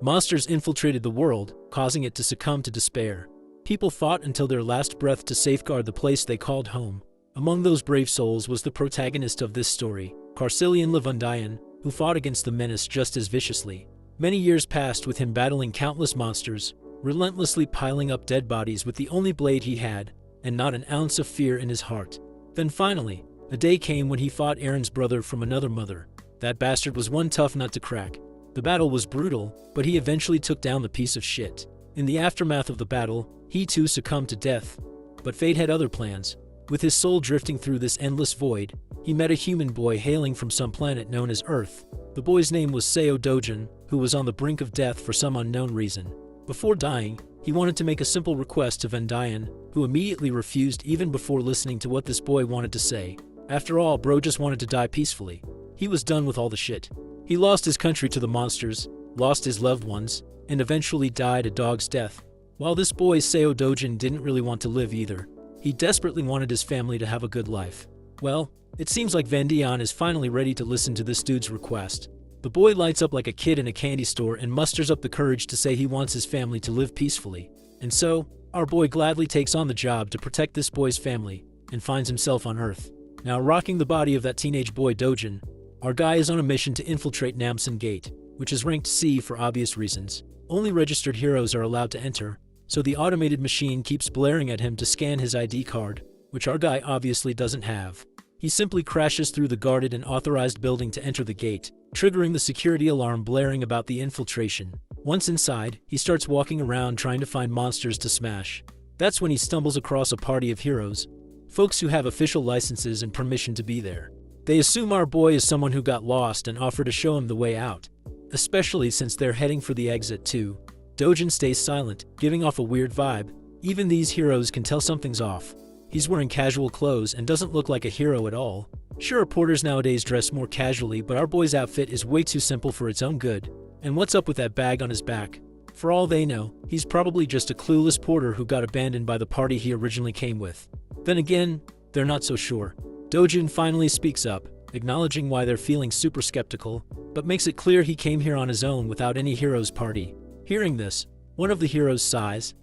Monsters infiltrated the world, causing it to succumb to despair. People fought until their last breath to safeguard the place they called home. Among those brave souls was the protagonist of this story, Carcillion Levandian, who fought against the menace just as viciously. Many years passed with him battling countless monsters, relentlessly piling up dead bodies with the only blade he had, and not an ounce of fear in his heart. Then finally, a day came when he fought Aaron's brother from another mother. That bastard was one tough nut to crack. The battle was brutal, but he eventually took down the piece of shit. In the aftermath of the battle, he too succumbed to death. But fate had other plans. With his soul drifting through this endless void, he met a human boy hailing from some planet known as Earth. The boy's name was Seo Dojun, who was on the brink of death for some unknown reason. Before dying, he wanted to make a simple request to Vendian, who immediately refused even before listening to what this boy wanted to say. After all, bro just wanted to die peacefully. He was done with all the shit. He lost his country to the monsters, lost his loved ones, and eventually died a dog's death. While this boy Seo Dojun didn't really want to live either. He desperately wanted his family to have a good life. Well, it seems like Vendian is finally ready to listen to this dude's request. The boy lights up like a kid in a candy store and musters up the courage to say he wants his family to live peacefully. And so, our boy gladly takes on the job to protect this boy's family, and finds himself on Earth. Now rocking the body of that teenage boy Dojun, our guy is on a mission to infiltrate Namsan Gate, which is ranked C for obvious reasons. Only registered heroes are allowed to enter, so the automated machine keeps blaring at him to scan his ID card, which our guy obviously doesn't have. He simply crashes through the guarded and authorized building to enter the gate, triggering the security alarm blaring about the infiltration. Once inside, he starts walking around trying to find monsters to smash. That's when he stumbles across a party of heroes, folks who have official licenses and permission to be there. They assume our boy is someone who got lost and offer to show him the way out, especially since they're heading for the exit too. Dojun stays silent, giving off a weird vibe. Even these heroes can tell something's off. He's wearing casual clothes and doesn't look like a hero at all. Sure, porters nowadays dress more casually, but our boy's outfit is way too simple for its own good. And what's up with that bag on his back? For all they know, he's probably just a clueless porter who got abandoned by the party he originally came with. Then again, they're not so sure. Dojun finally speaks up, acknowledging why they're feeling super skeptical, but makes it clear he came here on his own without any hero's party. Hearing this, one of the heroes sighs,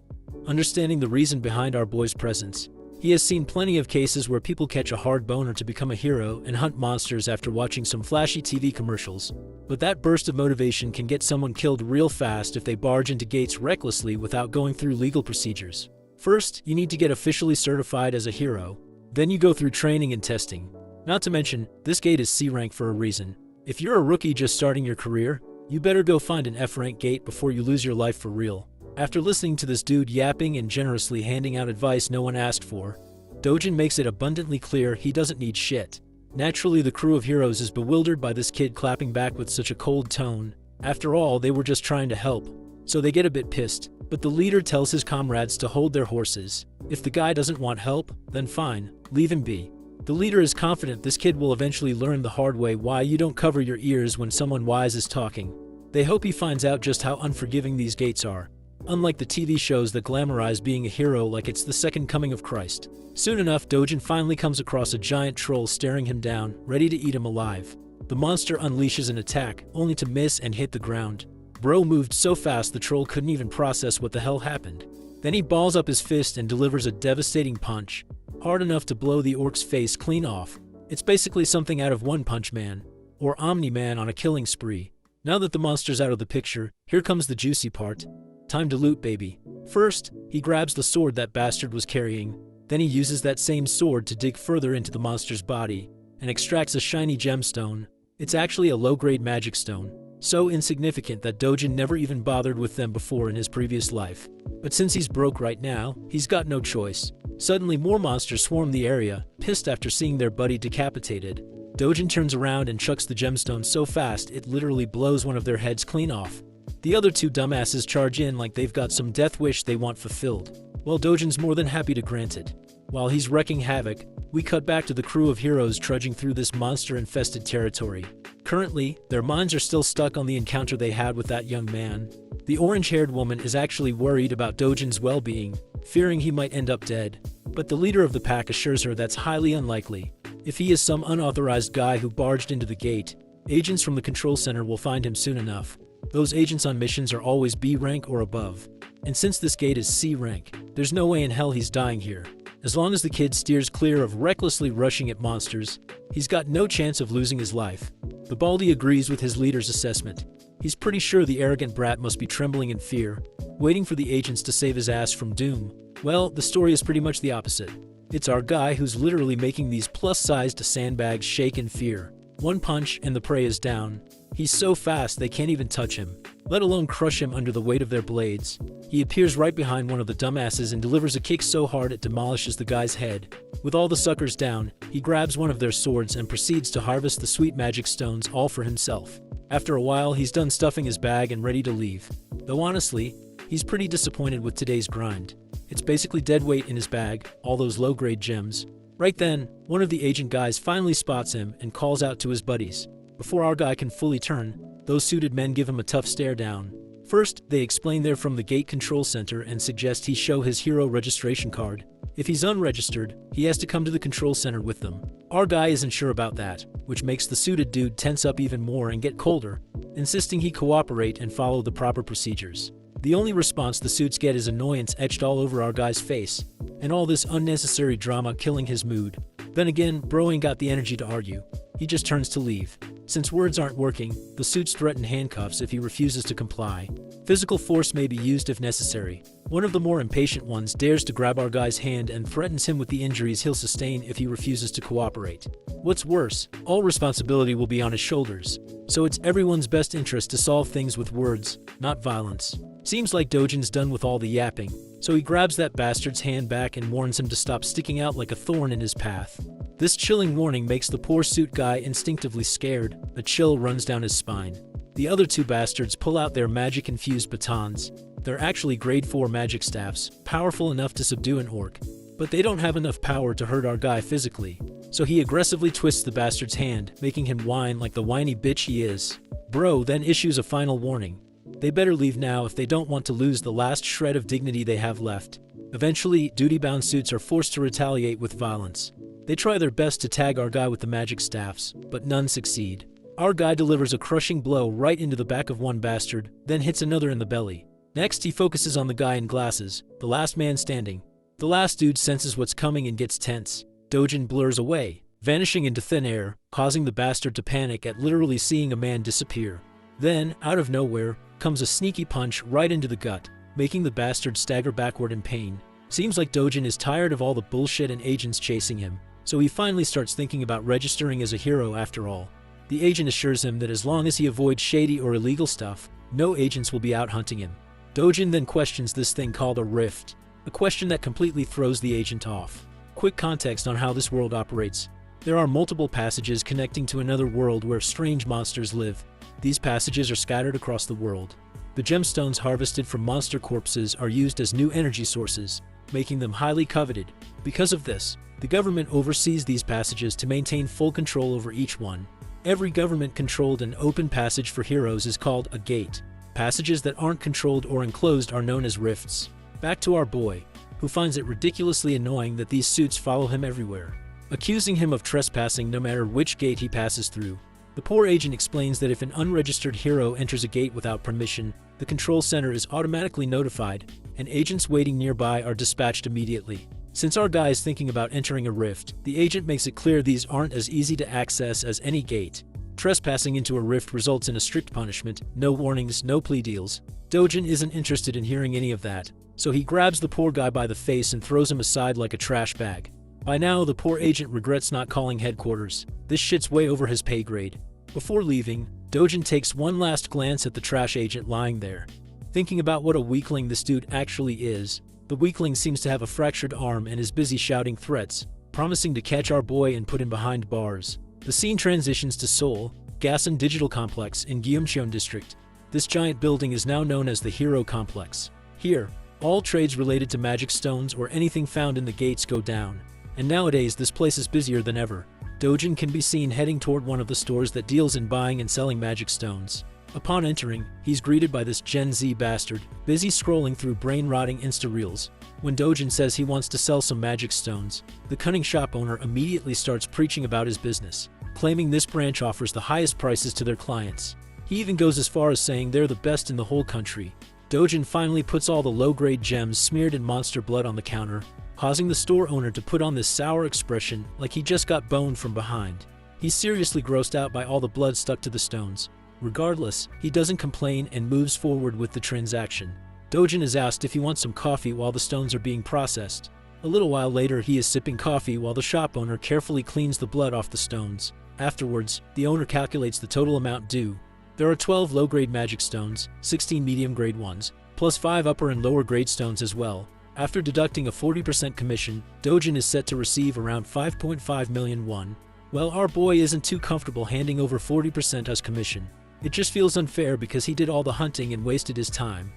understanding the reason behind our boy's presence. He has seen plenty of cases where people catch a hard boner to become a hero and hunt monsters after watching some flashy TV commercials. But that burst of motivation can get someone killed real fast if they barge into gates recklessly without going through legal procedures. First, you need to get officially certified as a hero. Then you go through training and testing. Not to mention, this gate is C rank for a reason. If you're a rookie just starting your career, you better go find an F rank gate before you lose your life for real. After listening to this dude yapping and generously handing out advice no one asked for, Dojun makes it abundantly clear he doesn't need shit. Naturally, the crew of heroes is bewildered by this kid clapping back with such a cold tone. After all, they were just trying to help, so they get a bit pissed. But the leader tells his comrades to hold their horses. If the guy doesn't want help, then fine, leave him be. The leader is confident this kid will eventually learn the hard way why you don't cover your ears when someone wise is talking. They hope he finds out just how unforgiving these gates are. Unlike the TV shows that glamorize being a hero like it's the second coming of Christ. Soon enough, Dojun finally comes across a giant troll staring him down, ready to eat him alive. The monster unleashes an attack, only to miss and hit the ground. Bro moved so fast the troll couldn't even process what the hell happened. Then he balls up his fist and delivers a devastating punch, hard enough to blow the orc's face clean off. It's basically something out of One Punch Man, or Omni-Man on a killing spree. Now that the monster's out of the picture, here comes the juicy part. Time to loot, baby. First, he grabs the sword that bastard was carrying. Then he uses that same sword to dig further into the monster's body and extracts a shiny gemstone. It's actually a low-grade magic stone, so insignificant that Dojun never even bothered with them before in his previous life. But since he's broke right now, he's got no choice. Suddenly, more monsters swarm the area, pissed after seeing their buddy decapitated. Dojun turns around and chucks the gemstone so fast it literally blows one of their heads clean off. The other two dumbasses charge in like they've got some death wish they want fulfilled. Well, Dojun's more than happy to grant it. While he's wreaking havoc, we cut back to the crew of heroes trudging through this monster-infested territory. Currently, their minds are still stuck on the encounter they had with that young man. The orange-haired woman is actually worried about Dojun's well-being, fearing he might end up dead. But the leader of the pack assures her that's highly unlikely. If he is some unauthorized guy who barged into the gate, agents from the control center will find him soon enough. Those agents on missions are always B rank or above. And since this gate is C rank, there's no way in hell he's dying here. As long as the kid steers clear of recklessly rushing at monsters, he's got no chance of losing his life. The Baldy agrees with his leader's assessment. He's pretty sure the arrogant brat must be trembling in fear, waiting for the agents to save his ass from doom. Well, the story is pretty much the opposite. It's our guy who's literally making these plus-sized sandbags shake in fear. One punch and the prey is down. He's so fast they can't even touch him, let alone crush him under the weight of their blades. He appears right behind one of the dumbasses and delivers a kick so hard it demolishes the guy's head. With all the suckers down, he grabs one of their swords and proceeds to harvest the sweet magic stones all for himself. After a while, he's done stuffing his bag and ready to leave. Though honestly, he's pretty disappointed with today's grind. It's basically dead weight in his bag, all those low-grade gems. Right then, one of the agent guys finally spots him and calls out to his buddies. Before our guy can fully turn, those suited men give him a tough stare down. First, they explain they're from the gate control center and suggest he show his hero registration card. If he's unregistered, he has to come to the control center with them. Our guy isn't sure about that, which makes the suited dude tense up even more and get colder, insisting he cooperate and follow the proper procedures. The only response the suits get is annoyance etched all over our guy's face, and all this unnecessary drama killing his mood. Then again, bro ain't got the energy to argue. He just turns to leave. Since words aren't working, the suits threaten handcuffs if he refuses to comply. Physical force may be used if necessary. One of the more impatient ones dares to grab our guy's hand and threatens him with the injuries he'll sustain if he refuses to cooperate. What's worse, all responsibility will be on his shoulders. So it's everyone's best interest to solve things with words, not violence. Seems like Dojun's done with all the yapping, so he grabs that bastard's hand back and warns him to stop sticking out like a thorn in his path. This chilling warning makes the poor suit guy instinctively scared. A chill runs down his spine. The other two bastards pull out their magic-infused batons. They're actually grade 4 magic staffs, powerful enough to subdue an orc. But they don't have enough power to hurt our guy physically, so he aggressively twists the bastard's hand, making him whine like the whiny bitch he is. Bro then issues a final warning. They better leave now if they don't want to lose the last shred of dignity they have left. Eventually, duty-bound suits are forced to retaliate with violence. They try their best to tag our guy with the magic staffs, but none succeed. Our guy delivers a crushing blow right into the back of one bastard, then hits another in the belly. Next, he focuses on the guy in glasses, the last man standing. The last dude senses what's coming and gets tense. Dojun blurs away, vanishing into thin air, causing the bastard to panic at literally seeing a man disappear. Then, out of nowhere, comes a sneaky punch right into the gut, making the bastard stagger backward in pain. Seems like Dojun is tired of all the bullshit and agents chasing him, so he finally starts thinking about registering as a hero after all. The agent assures him that as long as he avoids shady or illegal stuff, no agents will be out hunting him. Dojun then questions this thing called a rift, a question that completely throws the agent off. Quick context on how this world operates. There are multiple passages connecting to another world where strange monsters live. These passages are scattered across the world. The gemstones harvested from monster corpses are used as new energy sources, making them highly coveted. Because of this, the government oversees these passages to maintain full control over each one. Every government-controlled and open passage for heroes is called a gate. Passages that aren't controlled or enclosed are known as rifts. Back to our boy, who finds it ridiculously annoying that these suits follow him everywhere, accusing him of trespassing no matter which gate he passes through. The poor agent explains that if an unregistered hero enters a gate without permission, the control center is automatically notified, and agents waiting nearby are dispatched immediately. Since our guy is thinking about entering a rift, the agent makes it clear these aren't as easy to access as any gate. Trespassing into a rift results in a strict punishment, no warnings, no plea deals. Dojun isn't interested in hearing any of that, so he grabs the poor guy by the face and throws him aside like a trash bag. By now, the poor agent regrets not calling headquarters. This shit's way over his pay grade. Before leaving, Dojun takes one last glance at the trash agent lying there. Thinking about what a weakling this dude actually is, the weakling seems to have a fractured arm and is busy shouting threats, promising to catch our boy and put him behind bars. The scene transitions to Seoul, Gasan Digital Complex in Gyeongcheon District. This giant building is now known as the Hero Complex. Here, all trades related to magic stones or anything found in the gates go down. And nowadays this place is busier than ever. Dojun can be seen heading toward one of the stores that deals in buying and selling magic stones. Upon entering, he's greeted by this Gen Z bastard, busy scrolling through brain-rotting Insta-reels. When Dojun says he wants to sell some magic stones, the cunning shop owner immediately starts preaching about his business, claiming this branch offers the highest prices to their clients. He even goes as far as saying they're the best in the whole country. Dojun finally puts all the low-grade gems smeared in monster blood on the counter, causing the store owner to put on this sour expression like he just got boned from behind. He's seriously grossed out by all the blood stuck to the stones. Regardless, he doesn't complain and moves forward with the transaction. Dojun is asked if he wants some coffee while the stones are being processed. A little while later, he is sipping coffee while the shop owner carefully cleans the blood off the stones. Afterwards, the owner calculates the total amount due. There are 12 low-grade magic stones, 16 medium-grade ones, plus 5 upper and lower-grade stones as well. After deducting a 40% commission, Dojun is set to receive around 5.5 million won. Well, our boy isn't too comfortable handing over 40% as commission. It just feels unfair because he did all the hunting and wasted his time.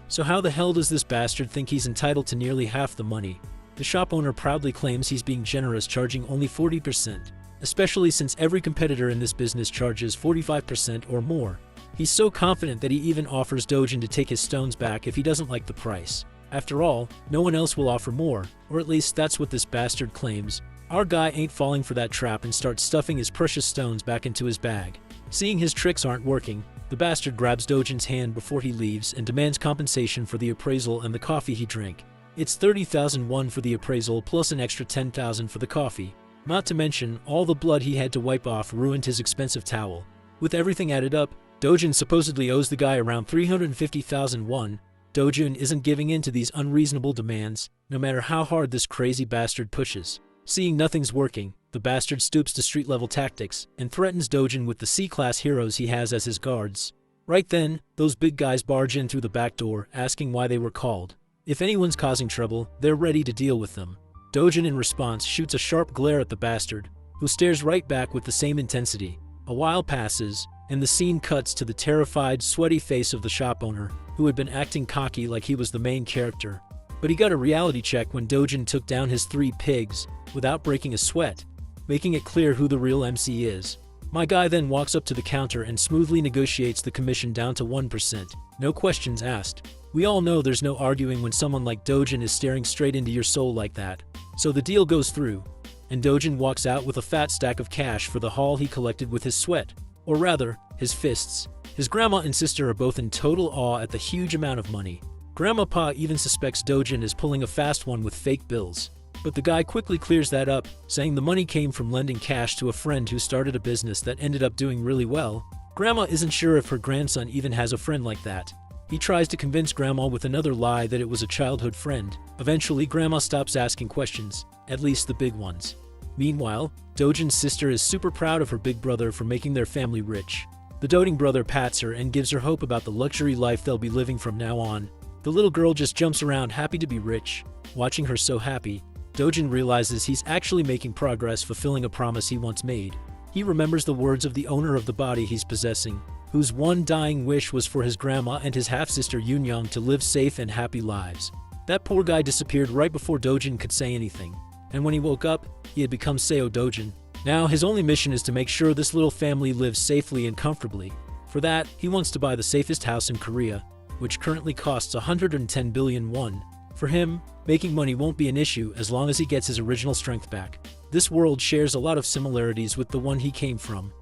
So how the hell does this bastard think he's entitled to nearly half the money? The shop owner proudly claims he's being generous, charging only 40%, especially since every competitor in this business charges 45% or more. He's so confident that he even offers Dojun to take his stones back if he doesn't like the price. After all, no one else will offer more, or at least that's what this bastard claims. Our guy ain't falling for that trap and starts stuffing his precious stones back into his bag. Seeing his tricks aren't working, the bastard grabs Dojun's hand before he leaves and demands compensation for the appraisal and the coffee he drank. It's 30,000 won for the appraisal plus an extra 10,000 for the coffee. Not to mention, all the blood he had to wipe off ruined his expensive towel. With everything added up, Dojun supposedly owes the guy around 350,000 won. Dojun isn't giving in to these unreasonable demands, no matter how hard this crazy bastard pushes. Seeing nothing's working, the bastard stoops to street-level tactics and threatens Dojun with the C-class heroes he has as his guards. Right then, those big guys barge in through the back door, asking why they were called. If anyone's causing trouble, they're ready to deal with them. Dojun in response shoots a sharp glare at the bastard, who stares right back with the same intensity. A while passes, and the scene cuts to the terrified, sweaty face of the shop owner, who had been acting cocky like he was the main character. But he got a reality check when Dojun took down his 3 pigs, without breaking a sweat, making it clear who the real MC is. My guy then walks up to the counter and smoothly negotiates the commission down to 1%, no questions asked. We all know there's no arguing when someone like Dojun is staring straight into your soul like that. So the deal goes through, and Dojun walks out with a fat stack of cash for the haul he collected with his sweat, or rather, his fists. His grandma and sister are both in total awe at the huge amount of money. Grandma even suspects Dojun is pulling a fast one with fake bills. But the guy quickly clears that up, saying the money came from lending cash to a friend who started a business that ended up doing really well. Grandma isn't sure if her grandson even has a friend like that. He tries to convince Grandma with another lie that it was a childhood friend. Eventually, Grandma stops asking questions, at least the big ones. Meanwhile, Dojun's sister is super proud of her big brother for making their family rich. The doting brother pats her and gives her hope about the luxury life they'll be living from now on. The little girl just jumps around happy to be rich. Watching her so happy, Dojun realizes he's actually making progress fulfilling a promise he once made. He remembers the words of the owner of the body he's possessing, whose one dying wish was for his grandma and his half-sister Yoon to live safe and happy lives. That poor guy disappeared right before Dojun could say anything, and when he woke up, he had become Seo Dojun. Now his only mission is to make sure this little family lives safely and comfortably. For that, he wants to buy the safest house in Korea, which currently costs 110 billion won. For him, making money won't be an issue as long as he gets his original strength back. This world shares a lot of similarities with the one he came from,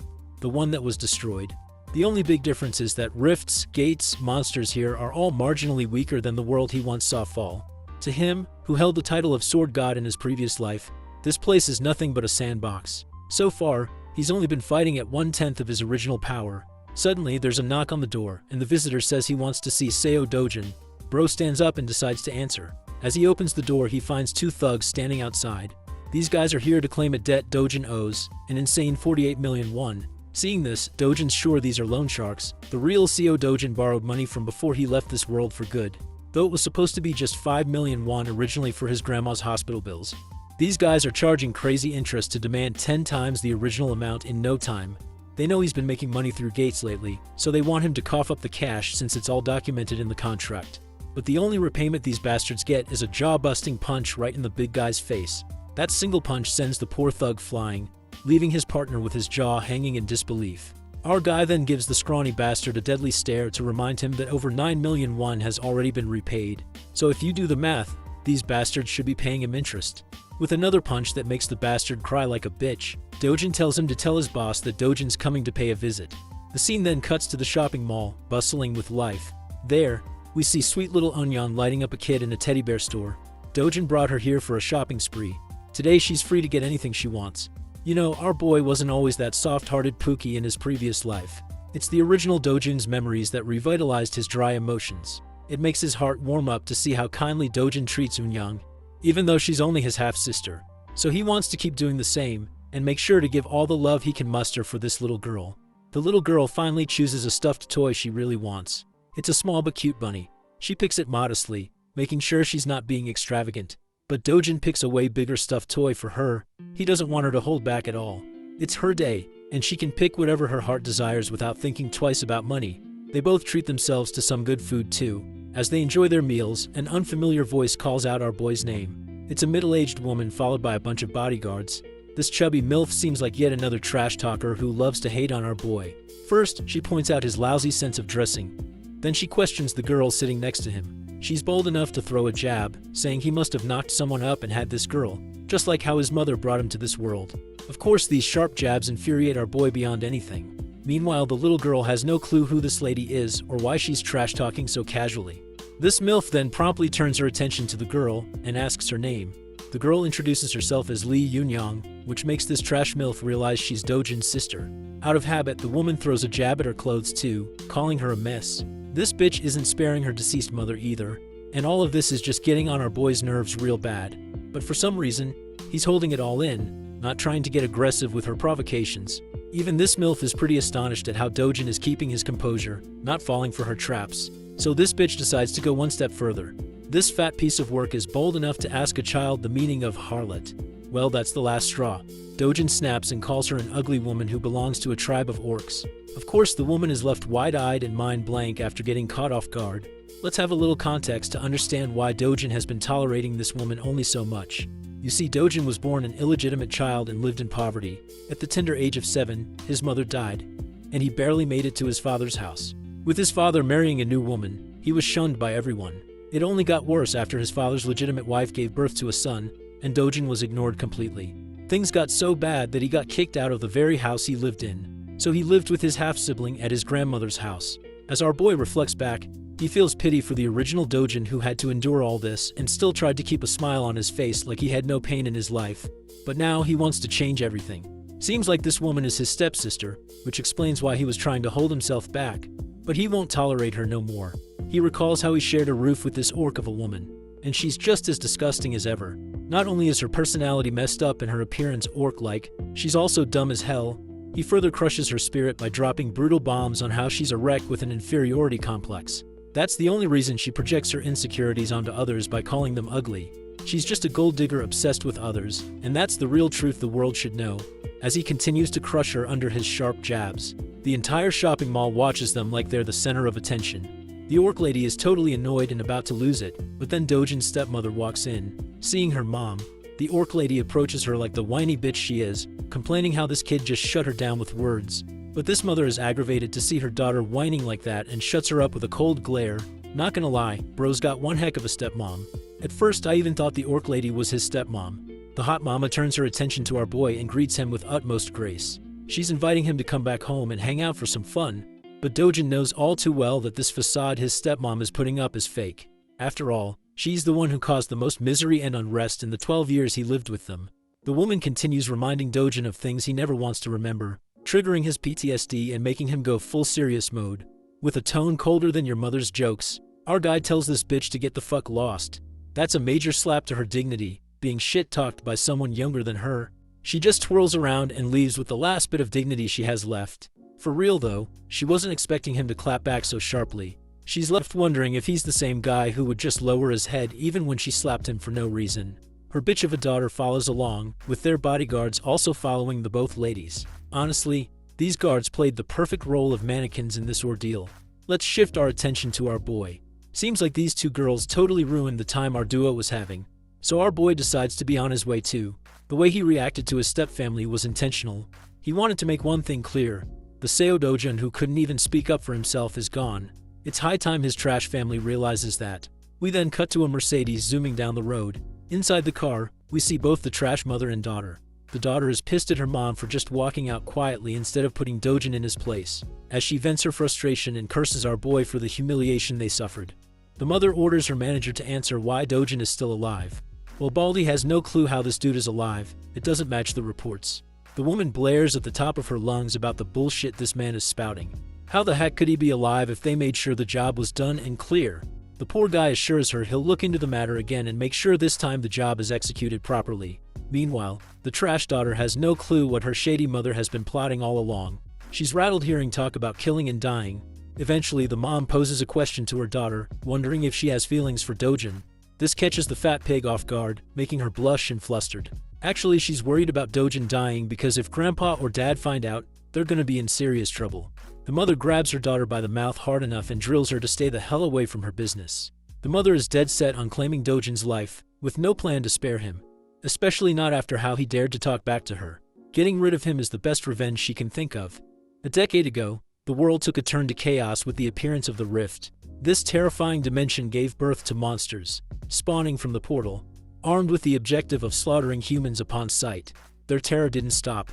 the one that was destroyed. The only big difference is that rifts, gates, monsters here are all marginally weaker than the world he once saw fall. To him, who held the title of Sword God in his previous life, this place is nothing but a sandbox. So far, he's only been fighting at 1/10 of his original power. Suddenly, there's a knock on the door, and the visitor says he wants to see Seo Dojun. Bro stands up and decides to answer. As he opens the door, he finds 2 thugs standing outside. These guys are here to claim a debt Dojun owes, an insane 48 million won. Seeing this, Dojun's sure these are loan sharks. The real Seo Dojun borrowed money from before he left this world for good, though it was supposed to be just 5 million won originally for his grandma's hospital bills. These guys are charging crazy interest to demand 10 times the original amount in no time. They know he's been making money through gates lately, so they want him to cough up the cash since it's all documented in the contract. But the only repayment these bastards get is a jaw-busting punch right in the big guy's face. That single punch sends the poor thug flying, leaving his partner with his jaw hanging in disbelief. Our guy then gives the scrawny bastard a deadly stare to remind him that over 9 million won has already been repaid. So if you do the math, these bastards should be paying him interest. With another punch that makes the bastard cry like a bitch, Dojun tells him to tell his boss that Dojun's coming to pay a visit. The scene then cuts to the shopping mall, bustling with life. There, we see sweet little Eunyeon lighting up a kid in a teddy bear store. Dojun brought her here for a shopping spree. Today she's free to get anything she wants. You know, our boy wasn't always that soft-hearted Pookie in his previous life. It's the original Dojun's memories that revitalized his dry emotions. It makes his heart warm up to see how kindly Dojun treats Eunyeon, even though she's only his half-sister. So he wants to keep doing the same, and make sure to give all the love he can muster for this little girl. The little girl finally chooses a stuffed toy she really wants. It's a small but cute bunny. She picks it modestly, making sure she's not being extravagant. But Dojun picks a way bigger stuffed toy for her. He doesn't want her to hold back at all. It's her day, and she can pick whatever her heart desires without thinking twice about money. They both treat themselves to some good food too. As they enjoy their meals, an unfamiliar voice calls out our boy's name. It's a middle-aged woman followed by a bunch of bodyguards. This chubby MILF seems like yet another trash talker who loves to hate on our boy. First, she points out his lousy sense of dressing. Then she questions the girl sitting next to him. She's bold enough to throw a jab, saying he must have knocked someone up and had this girl, just like how his mother brought him to this world. Of course, these sharp jabs infuriate our boy beyond anything. Meanwhile, the little girl has no clue who this lady is or why she's trash-talking so casually. This MILF then promptly turns her attention to the girl and asks her name. The girl introduces herself as Lee Eunyeon, which makes this trash MILF realize she's Dojun's sister. Out of habit, the woman throws a jab at her clothes too, calling her a mess. This bitch isn't sparing her deceased mother either, and all of this is just getting on our boy's nerves real bad. But for some reason, he's holding it all in, not trying to get aggressive with her provocations. Even this MILF is pretty astonished at how Dojun is keeping his composure, not falling for her traps. So this bitch decides to go one step further. This fat piece of work is bold enough to ask a child the meaning of harlot. Well, that's the last straw. Dojun snaps and calls her an ugly woman who belongs to a tribe of orcs. Of course, the woman is left wide-eyed and mind blank after getting caught off guard. Let's have a little context to understand why Dojun has been tolerating this woman only so much. You see, Dojun was born an illegitimate child and lived in poverty. At the tender age of 7, his mother died, and he barely made it to his father's house. With his father marrying a new woman, he was shunned by everyone. It only got worse after his father's legitimate wife gave birth to a son, and Dojun was ignored completely. Things got so bad that he got kicked out of the very house he lived in. So he lived with his half-sibling at his grandmother's house. As our boy reflects back, he feels pity for the original Dojun who had to endure all this and still tried to keep a smile on his face like he had no pain in his life. But now he wants to change everything. Seems like this woman is his stepsister, which explains why he was trying to hold himself back. But he won't tolerate her no more. He recalls how he shared a roof with this orc of a woman, and she's just as disgusting as ever. Not only is her personality messed up and her appearance orc-like, she's also dumb as hell. He further crushes her spirit by dropping brutal bombs on how she's a wreck with an inferiority complex. That's the only reason she projects her insecurities onto others by calling them ugly. She's just a gold digger obsessed with others, and that's the real truth the world should know. As he continues to crush her under his sharp jabs, the entire shopping mall watches them like they're the center of attention. The orc lady is totally annoyed and about to lose it, but then Dojun's stepmother walks in. Seeing her mom, the orc lady approaches her like the whiny bitch she is, complaining how this kid just shut her down with words. But this mother is aggravated to see her daughter whining like that and shuts her up with a cold glare. Not gonna lie, bro's got one heck of a stepmom. At first I even thought the orc lady was his stepmom. The hot mama turns her attention to our boy and greets him with utmost grace. She's inviting him to come back home and hang out for some fun. But Dojun knows all too well that this facade his stepmom is putting up is fake. After all, she's the one who caused the most misery and unrest in the 12 years he lived with them. The woman continues reminding Dojun of things he never wants to remember, triggering his PTSD and making him go full serious mode. With a tone colder than your mother's jokes, our guy tells this bitch to get the fuck lost. That's a major slap to her dignity, being shit-talked by someone younger than her. She just twirls around and leaves with the last bit of dignity she has left. For real though, she wasn't expecting him to clap back so sharply. She's left wondering if he's the same guy who would just lower his head even when she slapped him for no reason. Her bitch of a daughter follows along, with their bodyguards also following the both ladies. Honestly, these guards played the perfect role of mannequins in this ordeal. Let's shift our attention to our boy. Seems like these two girls totally ruined the time our duo was having. So our boy decides to be on his way too. The way he reacted to his stepfamily was intentional. He wanted to make one thing clear. The Seo Dojun who couldn't even speak up for himself is gone. It's high time his trash family realizes that. We then cut to a Mercedes zooming down the road. Inside the car, we see both the trash mother and daughter. The daughter is pissed at her mom for just walking out quietly instead of putting Dojun in his place, as she vents her frustration and curses our boy for the humiliation they suffered. The mother orders her manager to answer why Dojun is still alive. While Baldy has no clue how this dude is alive, it doesn't match the reports. The woman blares at the top of her lungs about the bullshit this man is spouting. How the heck could he be alive if they made sure the job was done and clear? The poor guy assures her he'll look into the matter again and make sure this time the job is executed properly. Meanwhile, the trash daughter has no clue what her shady mother has been plotting all along. She's rattled hearing talk about killing and dying. Eventually, the mom poses a question to her daughter, wondering if she has feelings for Dojun. This catches the fat pig off guard, making her blush and flustered. Actually, she's worried about Dojun dying because if grandpa or dad find out, they're gonna be in serious trouble. The mother grabs her daughter by the mouth hard enough and drills her to stay the hell away from her business. The mother is dead set on claiming Dojun's life, with no plan to spare him. Especially not after how he dared to talk back to her. Getting rid of him is the best revenge she can think of. A decade ago, the world took a turn to chaos with the appearance of the Rift. This terrifying dimension gave birth to monsters, spawning from the portal, armed with the objective of slaughtering humans upon sight. Their terror didn't stop.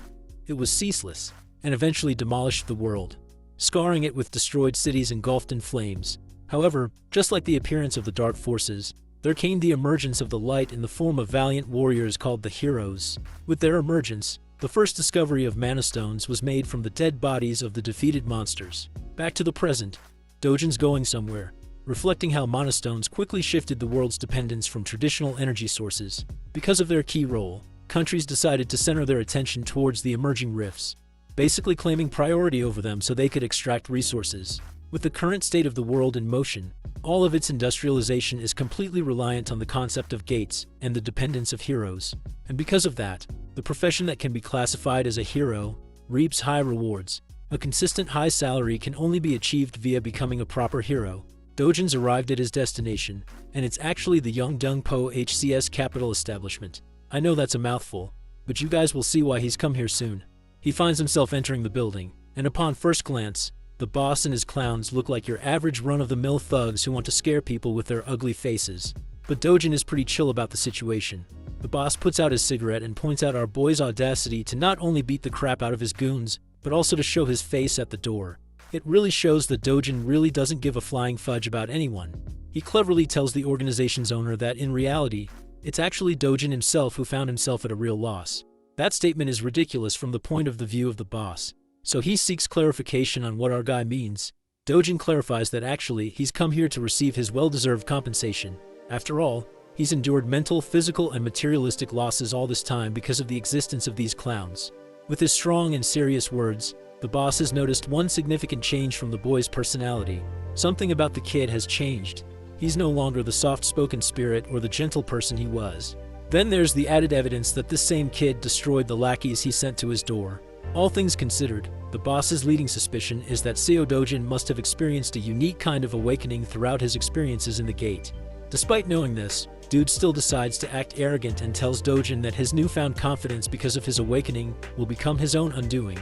It was ceaseless, and eventually demolished the world, scarring it with destroyed cities engulfed in flames. However, just like the appearance of the dark forces, there came the emergence of the light in the form of valiant warriors called the Heroes. With their emergence, the first discovery of mana stones was made from the dead bodies of the defeated monsters. Back to the present, Dojun's going somewhere, reflecting how mana stones quickly shifted the world's dependence from traditional energy sources. Because of their key role, countries decided to center their attention towards the emerging rifts, basically claiming priority over them so they could extract resources. With the current state of the world in motion, all of its industrialization is completely reliant on the concept of gates and the dependence of heroes. And because of that, the profession that can be classified as a hero reaps high rewards. A consistent high salary can only be achieved via becoming a proper hero. Dojun's arrived at his destination, and it's actually the Yongdong-po HCS Capital Establishment. I know that's a mouthful, but you guys will see why he's come here soon. He finds himself entering the building, and upon first glance, the boss and his clowns look like your average run-of-the-mill thugs who want to scare people with their ugly faces. But Dojun is pretty chill about the situation. The boss puts out his cigarette and points out our boy's audacity to not only beat the crap out of his goons, but also to show his face at the door. It really shows that Dojun really doesn't give a flying fudge about anyone. He cleverly tells the organization's owner that in reality, it's actually Dojun himself who found himself at a real loss. That statement is ridiculous from the point of the view of the boss. So he seeks clarification on what our guy means. Dojun clarifies that actually he's come here to receive his well-deserved compensation. After all, he's endured mental, physical, and materialistic losses all this time because of the existence of these clowns. With his strong and serious words, the boss has noticed one significant change from the boy's personality. Something about the kid has changed. He's no longer the soft-spoken spirit or the gentle person he was. Then there's the added evidence that this same kid destroyed the lackeys he sent to his door. All things considered, the boss's leading suspicion is that Seo Dojun must have experienced a unique kind of awakening throughout his experiences in the gate. Despite knowing this, Dude still decides to act arrogant and tells Dojun that his newfound confidence because of his awakening will become his own undoing.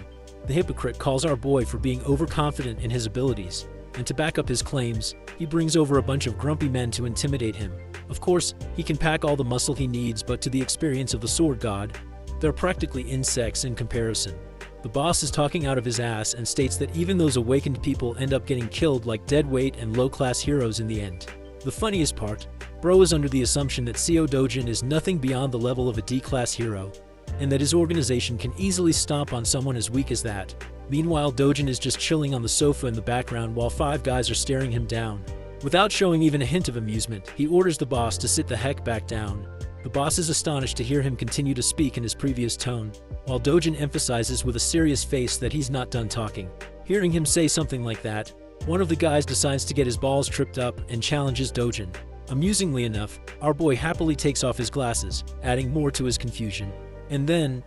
The hypocrite calls our boy for being overconfident in his abilities, and to back up his claims, he brings over a bunch of grumpy men to intimidate him. Of course, he can pack all the muscle he needs, but to the experience of the sword god, they're practically insects in comparison. The boss is talking out of his ass and states that even those awakened people end up getting killed like deadweight and low-class heroes in the end. The funniest part, bro is under the assumption that Seo Dojun is nothing beyond the level of a D-class hero, and that his organization can easily stomp on someone as weak as that. Meanwhile, Dojun is just chilling on the sofa in the background while 5 guys are staring him down. Without showing even a hint of amusement, he orders the boss to sit the heck back down. The boss is astonished to hear him continue to speak in his previous tone, while Dojun emphasizes with a serious face that he's not done talking. Hearing him say something like that, one of the guys decides to get his balls tripped up and challenges Dojun. Amusingly enough, our boy happily takes off his glasses, adding more to his confusion. And then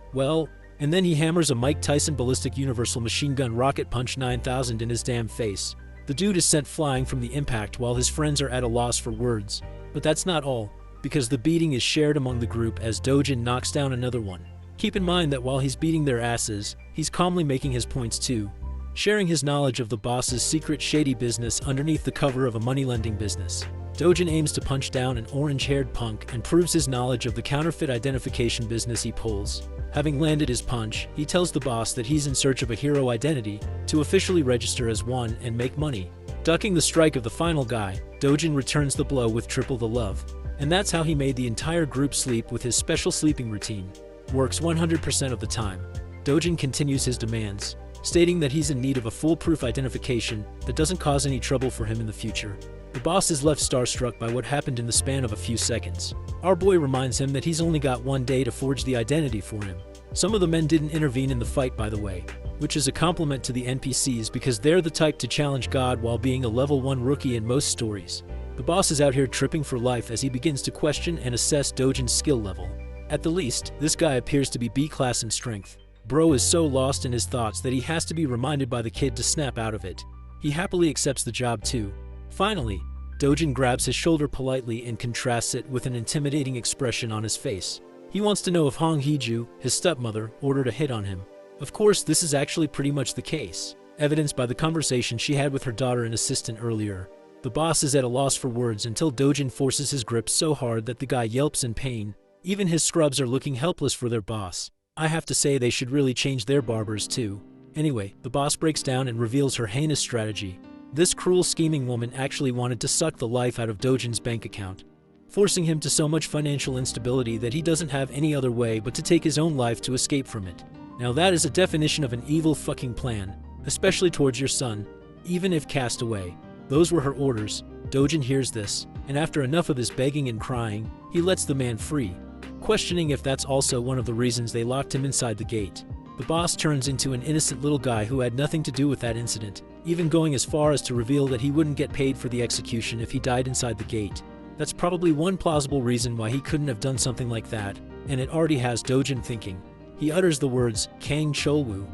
he hammers a Mike Tyson ballistic universal machine gun rocket punch 9000 in his damn face. The dude is sent flying from the impact while his friends are at a loss for words. But that's not all, because the beating is shared among the group as Dojun knocks down another one. Keep in mind that while he's beating their asses, he's calmly making his points too, sharing his knowledge of the boss's secret shady business underneath the cover of a money-lending business. Dojun aims to punch down an orange-haired punk and proves his knowledge of the counterfeit identification business he pulls. Having landed his punch, he tells the boss that he's in search of a hero identity to officially register as one and make money. Ducking the strike of the final guy, Dojun returns the blow with triple the love. And that's how he made the entire group sleep with his special sleeping routine. Works 100% of the time. Dojun continues his demands, stating that he's in need of a foolproof identification that doesn't cause any trouble for him in the future. The boss is left starstruck by what happened in the span of a few seconds. Our boy reminds him that he's only got one day to forge the identity for him. Some of the men didn't intervene in the fight, by the way, which is a compliment to the NPCs because they're the type to challenge God while being a level 1 rookie in most stories. The boss is out here tripping for life as he begins to question and assess Dojun's skill level. At the least, this guy appears to be B-class in strength. Bro is so lost in his thoughts that he has to be reminded by the kid to snap out of it. He happily accepts the job too. Finally, Dojun grabs his shoulder politely and contrasts it with an intimidating expression on his face. He wants to know if Hong Hee-ju, his stepmother, ordered a hit on him. Of course, this is actually pretty much the case, evidenced by the conversation she had with her daughter and assistant earlier. The boss is at a loss for words until Dojun forces his grip so hard that the guy yelps in pain. Even his scrubs are looking helpless for their boss. I have to say they should really change their barbers too. Anyway, the boss breaks down and reveals her heinous strategy. This cruel, scheming woman actually wanted to suck the life out of Dojun's bank account, forcing him to so much financial instability that he doesn't have any other way but to take his own life to escape from it. Now that is a definition of an evil fucking plan, especially towards your son, even if cast away. Those were her orders. Dojun hears this, and after enough of this begging and crying, he lets the man free, questioning if that's also one of the reasons they locked him inside the gate. The boss turns into an innocent little guy who had nothing to do with that incident, even going as far as to reveal that he wouldn't get paid for the execution if he died inside the gate. That's probably one plausible reason why he couldn't have done something like that, and it already has Dojun thinking. He utters the words, Kang Cholwoo,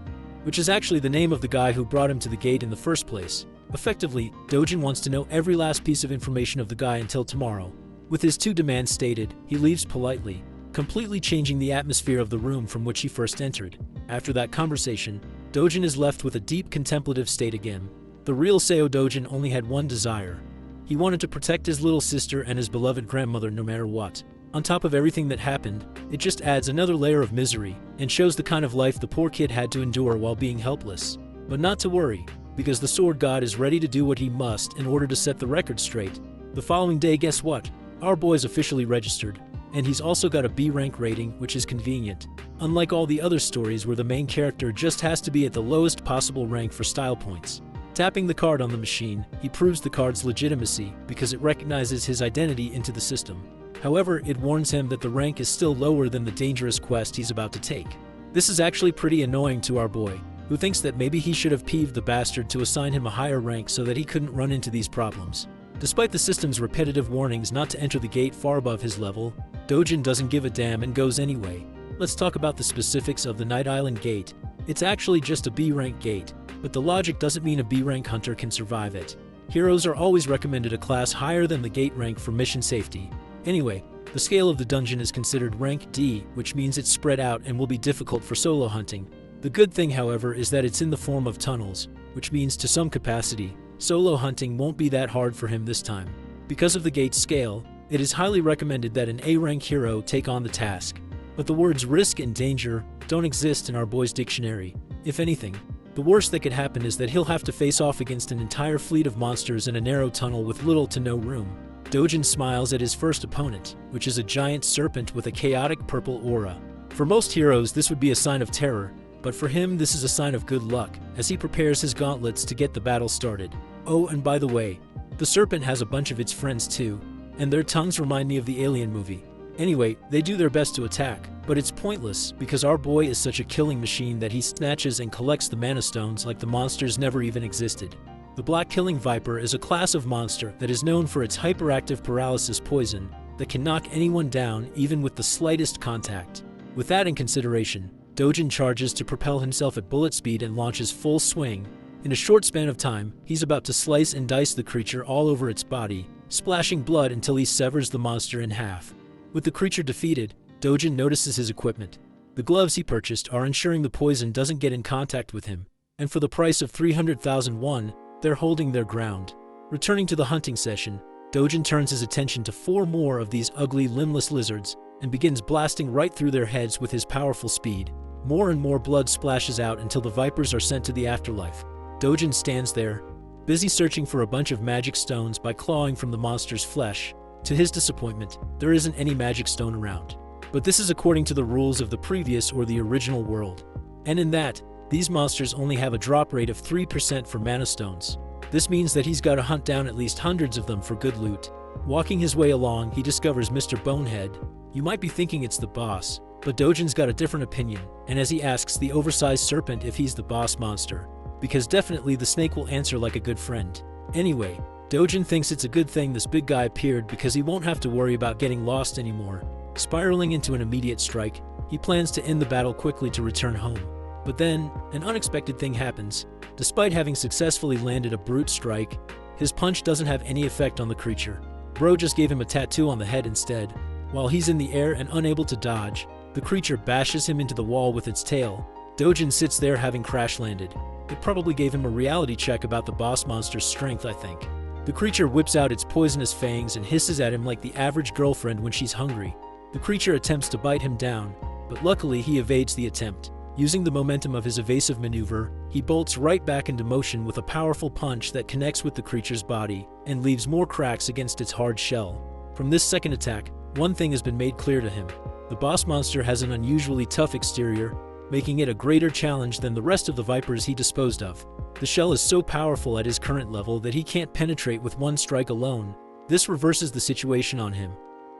which is actually the name of the guy who brought him to the gate in the first place. Effectively, Dojun wants to know every last piece of information of the guy until tomorrow. With his two demands stated, he leaves politely, completely changing the atmosphere of the room from which he first entered. After that conversation, Dojun is left with a deep contemplative state again. The real Seo Dojun only had one desire. He wanted to protect his little sister and his beloved grandmother no matter what. On top of everything that happened, it just adds another layer of misery and shows the kind of life the poor kid had to endure while being helpless. But not to worry, because the sword god is ready to do what he must in order to set the record straight. The following day, guess what? Our boy's officially registered, and he's also got a B rank rating, which is convenient. Unlike all the other stories where the main character just has to be at the lowest possible rank for style points. Tapping the card on the machine, he proves the card's legitimacy because it recognizes his identity into the system. However, it warns him that the rank is still lower than the dangerous quest he's about to take. This is actually pretty annoying to our boy, who thinks that maybe he should have peeved the bastard to assign him a higher rank so that he couldn't run into these problems. Despite the system's repetitive warnings not to enter the gate far above his level, Dojun doesn't give a damn and goes anyway. Let's talk about the specifics of the Night Island gate. It's actually just a B-rank gate, but the logic doesn't mean a B-rank hunter can survive it. Heroes are always recommended a class higher than the gate rank for mission safety. Anyway, the scale of the dungeon is considered rank D, which means it's spread out and will be difficult for solo hunting. The good thing, however, is that it's in the form of tunnels, which means to some capacity, solo hunting won't be that hard for him this time. Because of the gate's scale, it is highly recommended that an A-rank hero take on the task. But the words risk and danger don't exist in our boy's dictionary. If anything, the worst that could happen is that he'll have to face off against an entire fleet of monsters in a narrow tunnel with little to no room. Dojun smiles at his first opponent, which is a giant serpent with a chaotic purple aura. For most heroes, this would be a sign of terror, but for him this is a sign of good luck, as he prepares his gauntlets to get the battle started. Oh, and by the way, the serpent has a bunch of its friends too, and their tongues remind me of the Alien movie. Anyway, they do their best to attack, but it's pointless because our boy is such a killing machine that he snatches and collects the mana stones like the monsters never even existed. The Black Killing Viper is a class of monster that is known for its hyperactive paralysis poison that can knock anyone down even with the slightest contact. With that in consideration, Dojun charges to propel himself at bullet speed and launches full swing. In a short span of time, he's about to slice and dice the creature all over its body, splashing blood until he severs the monster in half. With the creature defeated, Dojun notices his equipment. The gloves he purchased are ensuring the poison doesn't get in contact with him, and for the price of 300,000 won, they're holding their ground. Returning to the hunting session, Dojun turns his attention to 4 more of these ugly limbless lizards, and begins blasting right through their heads with his powerful speed. More and more blood splashes out until the vipers are sent to the afterlife. Dojun stands there, busy searching for a bunch of magic stones by clawing from the monster's flesh. To his disappointment, there isn't any magic stone around. But this is according to the rules of the previous or the original world. And in that, these monsters only have a drop rate of 3% for mana stones. This means that he's got to hunt down at least hundreds of them for good loot. Walking his way along, he discovers Mr. Bonehead. You might be thinking it's the boss, but Dojun's got a different opinion, and as he asks the oversized serpent if he's the boss monster, because definitely the snake will answer like a good friend. Anyway, Dojun thinks it's a good thing this big guy appeared because he won't have to worry about getting lost anymore. Spiraling into an immediate strike, he plans to end the battle quickly to return home. But then, an unexpected thing happens. Despite having successfully landed a brute strike, his punch doesn't have any effect on the creature. Bro just gave him a tattoo on the head instead. While he's in the air and unable to dodge, the creature bashes him into the wall with its tail. Dojun sits there having crash landed. It probably gave him a reality check about the boss monster's strength, I think. The creature whips out its poisonous fangs and hisses at him like the average girlfriend when she's hungry. The creature attempts to bite him down, but luckily he evades the attempt. Using the momentum of his evasive maneuver, he bolts right back into motion with a powerful punch that connects with the creature's body and leaves more cracks against its hard shell. From this second attack, one thing has been made clear to him. The boss monster has an unusually tough exterior, making it a greater challenge than the rest of the vipers he disposed of. The shell is so powerful at his current level that he can't penetrate with one strike alone. This reverses the situation on him,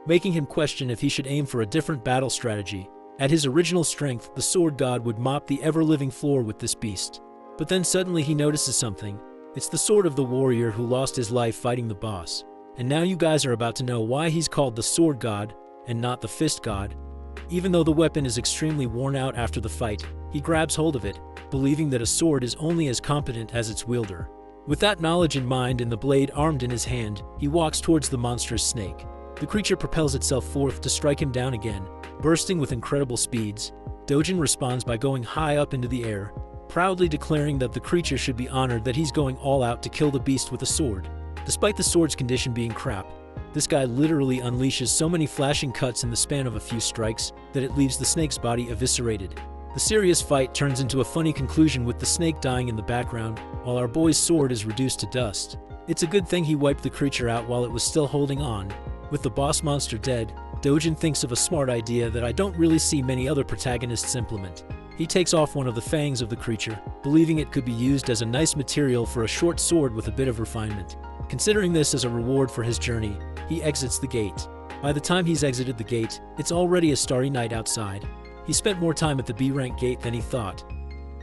making him question if he should aim for a different battle strategy. At his original strength, the sword god would mop the ever-living floor with this beast. But then suddenly he notices something. It's the sword of the warrior who lost his life fighting the boss. And now you guys are about to know why he's called the sword god and not the fist god. Even though the weapon is extremely worn out after the fight, he grabs hold of it, believing that a sword is only as competent as its wielder. With that knowledge in mind and the blade armed in his hand, he walks towards the monstrous snake. The creature propels itself forth to strike him down again, bursting with incredible speeds. Dojun responds by going high up into the air, proudly declaring that the creature should be honored that he's going all out to kill the beast with a sword. Despite the sword's condition being crap, this guy literally unleashes so many flashing cuts in the span of a few strikes that it leaves the snake's body eviscerated. The serious fight turns into a funny conclusion with the snake dying in the background, while our boy's sword is reduced to dust. It's a good thing he wiped the creature out while it was still holding on. With the boss monster dead, Dojun thinks of a smart idea that I don't really see many other protagonists implement. He takes off one of the fangs of the creature, believing it could be used as a nice material for a short sword with a bit of refinement. Considering this as a reward for his journey, he exits the gate. By the time he's exited the gate, it's already a starry night outside. He spent more time at the B-rank gate than he thought.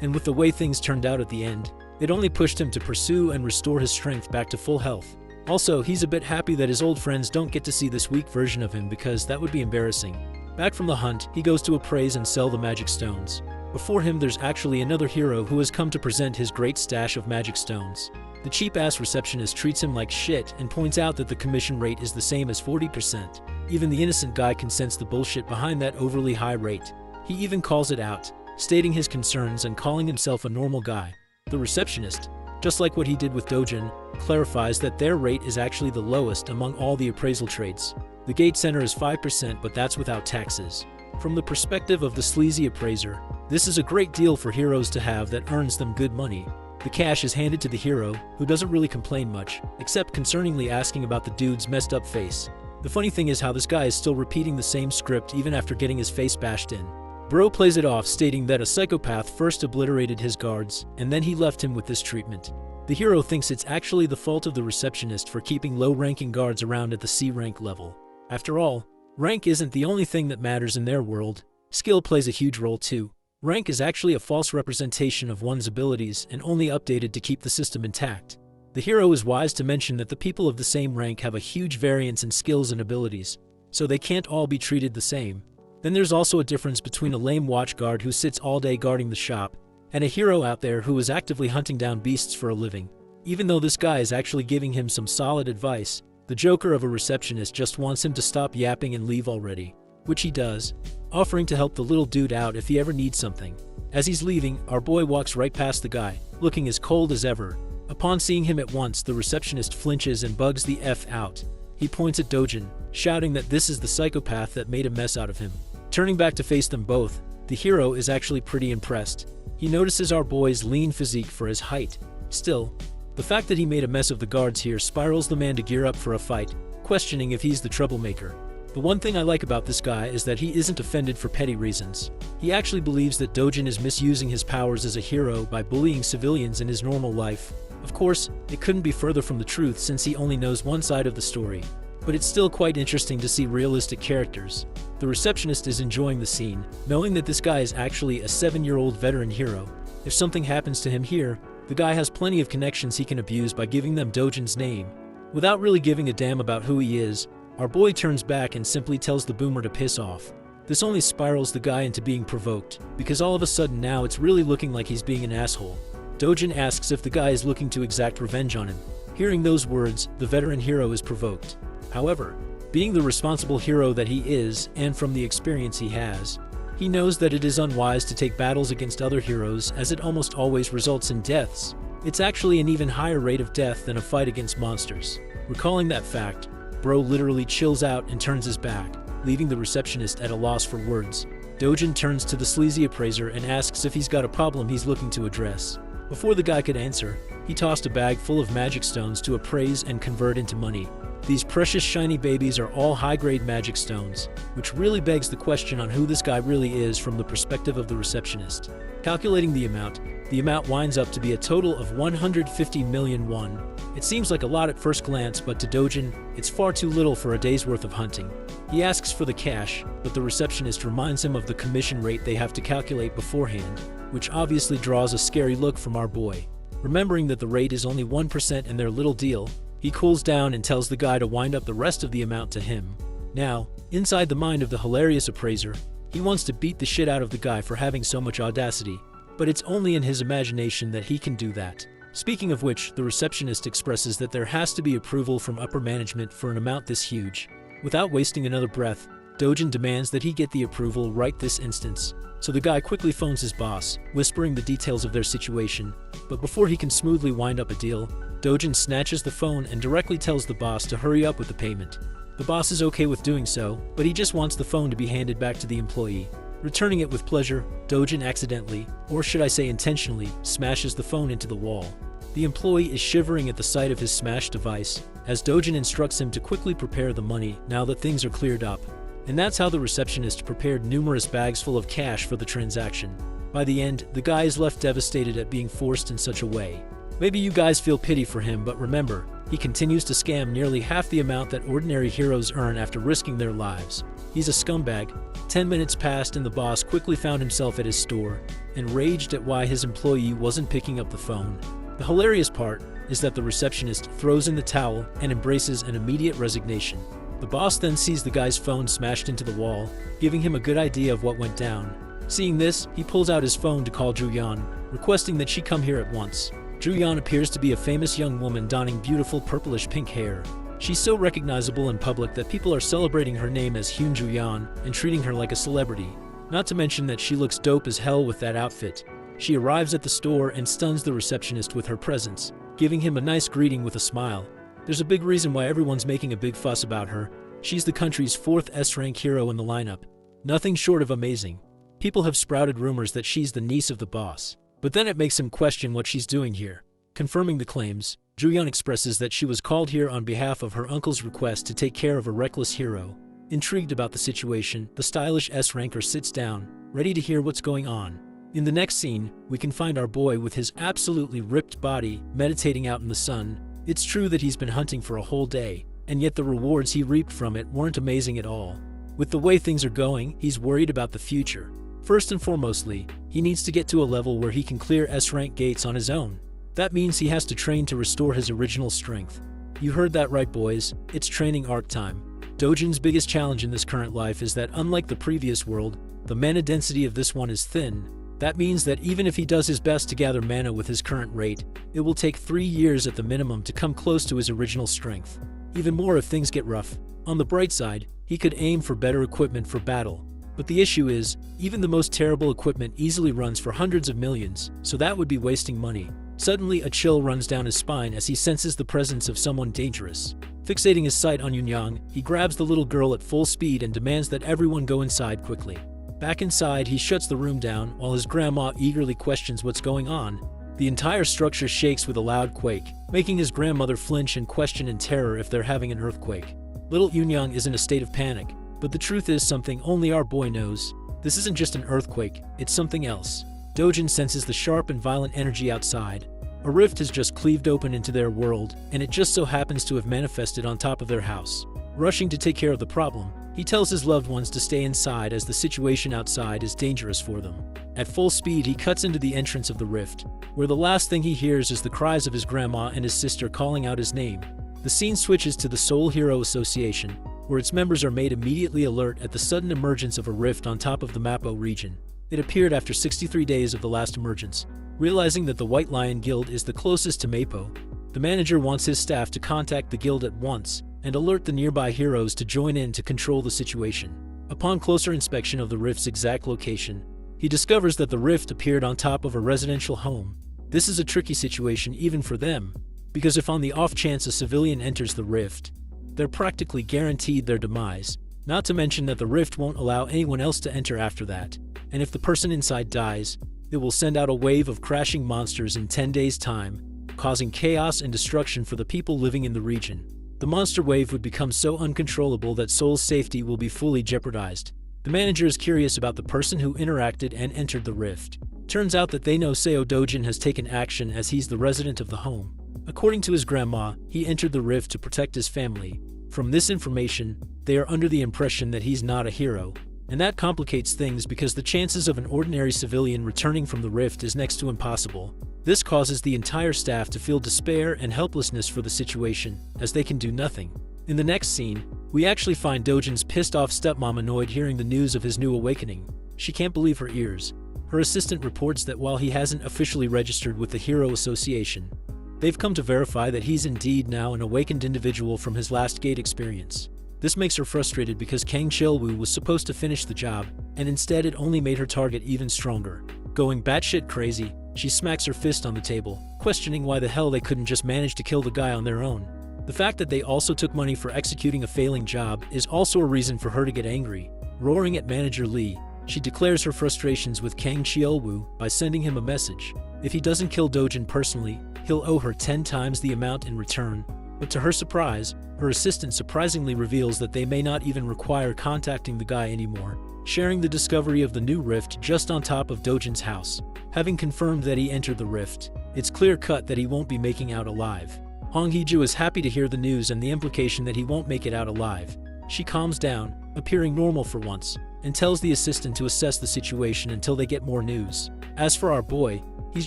And with the way things turned out at the end, it only pushed him to pursue and restore his strength back to full health. Also, he's a bit happy that his old friends don't get to see this weak version of him because that would be embarrassing. Back from the hunt, he goes to appraise and sell the magic stones. Before him, there's actually another hero who has come to present his great stash of magic stones. The cheap-ass receptionist treats him like shit and points out that the commission rate is the same as 40%. Even the innocent guy can sense the bullshit behind that overly high rate. He even calls it out, stating his concerns and calling himself a normal guy. The receptionist, just like what he did with Dojun, clarifies that their rate is actually the lowest among all the appraisal trades. The gate center is 5%, but that's without taxes. From the perspective of the sleazy appraiser, this is a great deal for heroes to have that earns them good money. The cash is handed to the hero, who doesn't really complain much, except concerningly asking about the dude's messed up face. The funny thing is how this guy is still repeating the same script even after getting his face bashed in. Bro plays it off, stating that a psychopath first obliterated his guards, and then he left him with this treatment. The hero thinks it's actually the fault of the receptionist for keeping low-ranking guards around at the C-rank level. After all, rank isn't the only thing that matters in their world. Skill plays a huge role too. Rank is actually a false representation of one's abilities and only updated to keep the system intact. The hero is wise to mention that the people of the same rank have a huge variance in skills and abilities, so they can't all be treated the same. Then there's also a difference between a lame watch guard who sits all day guarding the shop and a hero out there who is actively hunting down beasts for a living. Even though this guy is actually giving him some solid advice, the joker of a receptionist just wants him to stop yapping and leave already, which he does, offering to help the little dude out if he ever needs something. As he's leaving, our boy walks right past the guy, looking as cold as ever. Upon seeing him at once, the receptionist flinches and bugs the F out. he points at Dojun, shouting that this is the psychopath that made a mess out of him. Turning back to face them both, the hero is actually pretty impressed. He notices our boy's lean physique for his height. Still, the fact that he made a mess of the guards here spirals the man to gear up for a fight, questioning if he's the troublemaker. The one thing I like about this guy is that he isn't offended for petty reasons. He actually believes that Dojun is misusing his powers as a hero by bullying civilians in his normal life. Of course, it couldn't be further from the truth since he only knows one side of the story. But it's still quite interesting to see realistic characters. The receptionist is enjoying the scene, knowing that this guy is actually a 7-year-old veteran hero. If something happens to him here, the guy has plenty of connections he can abuse by giving them Dojun's name. Without really giving a damn about who he is, our boy turns back and simply tells the boomer to piss off. This only spirals the guy into being provoked, because all of a sudden now it's really looking like he's being an asshole. Dojun asks if the guy is looking to exact revenge on him. Hearing those words, the veteran hero is provoked. However, being the responsible hero that he is, and from the experience he has, he knows that it is unwise to take battles against other heroes as it almost always results in deaths. It's actually an even higher rate of death than a fight against monsters. Recalling that fact, Bro literally chills out and turns his back, leaving the receptionist at a loss for words. Dojun turns to the sleazy appraiser and asks if he's got a problem he's looking to address. Before the guy could answer, he tossed a bag full of magic stones to appraise and convert into money. These precious shiny babies are all high-grade magic stones, which really begs the question on who this guy really is from the perspective of the receptionist. Calculating the amount winds up to be a total of 150 million won. It seems like a lot at first glance, but to Dojun, it's far too little for a day's worth of hunting. He asks for the cash, but the receptionist reminds him of the commission rate they have to calculate beforehand, which obviously draws a scary look from our boy. Remembering that the rate is only 1% in their little deal, he cools down and tells the guy to wind up the rest of the amount to him. Now, inside the mind of the hilarious appraiser, he wants to beat the shit out of the guy for having so much audacity, but it's only in his imagination that he can do that. Speaking of which, the receptionist expresses that there has to be approval from upper management for an amount this huge. Without wasting another breath, Dojun demands that he get the approval right this instance. So the guy quickly phones his boss, whispering the details of their situation. But before he can smoothly wind up a deal, Dojun snatches the phone and directly tells the boss to hurry up with the payment. The boss is okay with doing so, but he just wants the phone to be handed back to the employee. Returning it with pleasure, Dojun accidentally, or should I say intentionally, smashes the phone into the wall. The employee is shivering at the sight of his smashed device, as Dojun instructs him to quickly prepare the money now that things are cleared up. And that's how the receptionist prepared numerous bags full of cash for the transaction. By the end, the guy is left devastated at being forced in such a way. Maybe you guys feel pity for him, but remember, he continues to scam nearly half the amount that ordinary heroes earn after risking their lives. He's a scumbag. 10 minutes passed and the boss quickly found himself at his store, enraged at why his employee wasn't picking up the phone. The hilarious part is that the receptionist throws in the towel and embraces an immediate resignation. The boss then sees the guy's phone smashed into the wall, giving him a good idea of what went down. Seeing this, he pulls out his phone to call Juyeon, requesting that she come here at once. Juyeon appears to be a famous young woman donning beautiful purplish pink hair. She's so recognizable in public that people are celebrating her name as Hyun Juyeon and treating her like a celebrity. Not to mention that she looks dope as hell with that outfit. She arrives at the store and stuns the receptionist with her presence, giving him a nice greeting with a smile. There's a big reason why everyone's making a big fuss about her. She's the country's 4th S-rank hero in the lineup. Nothing short of amazing. People have sprouted rumors that she's the niece of the boss. But then it makes him question what she's doing here. Confirming the claims, Juyeon expresses that she was called here on behalf of her uncle's request to take care of a reckless hero. Intrigued about the situation, the stylish S-ranker sits down, ready to hear what's going on. In the next scene, we can find our boy with his absolutely ripped body meditating out in the sun. It's true that he's been hunting for a whole day, and yet the rewards he reaped from it weren't amazing at all. With the way things are going, he's worried about the future. First and foremostly, he needs to get to a level where he can clear S-rank gates on his own. That means he has to train to restore his original strength. You heard that right, boys. It's training arc time. Dojun's biggest challenge in this current life is that unlike the previous world, the mana density of this one is thin. That means that even if he does his best to gather mana with his current rate, it will take 3 years at the minimum to come close to his original strength. Even more if things get rough. On the bright side, he could aim for better equipment for battle. But the issue is, even the most terrible equipment easily runs for hundreds of millions, so that would be wasting money. Suddenly, a chill runs down his spine as he senses the presence of someone dangerous. Fixating his sight on Yunyang, he grabs the little girl at full speed and demands that everyone go inside quickly. Back inside, he shuts the room down while his grandma eagerly questions what's going on. The entire structure shakes with a loud quake, making his grandmother flinch and question in terror if they're having an earthquake. Little Yunyang is in a state of panic, but the truth is something only our boy knows. This isn't just an earthquake, it's something else. Dojun senses the sharp and violent energy outside. A rift has just cleaved open into their world, and it just so happens to have manifested on top of their house. Rushing to take care of the problem, he tells his loved ones to stay inside as the situation outside is dangerous for them. At full speed, he cuts into the entrance of the rift, where the last thing he hears is the cries of his grandma and his sister calling out his name. The scene switches to the Seoul Hero Association, where its members are made immediately alert at the sudden emergence of a rift on top of the Mapo region. It appeared after 63 days of the last emergence. Realizing that the White Lion Guild is the closest to Mapo, the manager wants his staff to contact the guild at once and alert the nearby heroes to join in to control the situation. Upon closer inspection of the rift's exact location, he discovers that the rift appeared on top of a residential home. This is a tricky situation even for them, because if on the off chance a civilian enters the rift, they're practically guaranteed their demise, not to mention that the rift won't allow anyone else to enter after that, and if the person inside dies, it will send out a wave of crashing monsters in 10 days' time, causing chaos and destruction for the people living in the region. The monster wave would become so uncontrollable that Seoul's safety will be fully jeopardized. The manager is curious about the person who interacted and entered the rift. Turns out that they know Seo Dojun has taken action as he's the resident of the home. According to his grandma, he entered the rift to protect his family. From this information, they are under the impression that he's not a hero, and that complicates things because the chances of an ordinary civilian returning from the rift is next to impossible. This causes the entire staff to feel despair and helplessness for the situation, as they can do nothing. In the next scene, we actually find Dojun's pissed-off stepmom annoyed hearing the news of his new awakening. She can't believe her ears. Her assistant reports that while he hasn't officially registered with the Hero Association, they've come to verify that he's indeed now an awakened individual from his last gate experience. This makes her frustrated because Kang Chil-woo was supposed to finish the job, and instead it only made her target even stronger. Going batshit crazy, she smacks her fist on the table, questioning why the hell they couldn't just manage to kill the guy on their own. The fact that they also took money for executing a failing job is also a reason for her to get angry. Roaring at manager Lee, she declares her frustrations with Kang Chil-woo by sending him a message. If he doesn't kill Dojun personally, he'll owe her 10 times the amount in return. But to her surprise, her assistant surprisingly reveals that they may not even require contacting the guy anymore, sharing the discovery of the new rift just on top of Dojun's house. Having confirmed that he entered the rift, it's clear-cut that he won't be making out alive. Hong Hee-ju is happy to hear the news and the implication that he won't make it out alive. She calms down, appearing normal for once, and tells the assistant to assess the situation until they get more news. As for our boy, he's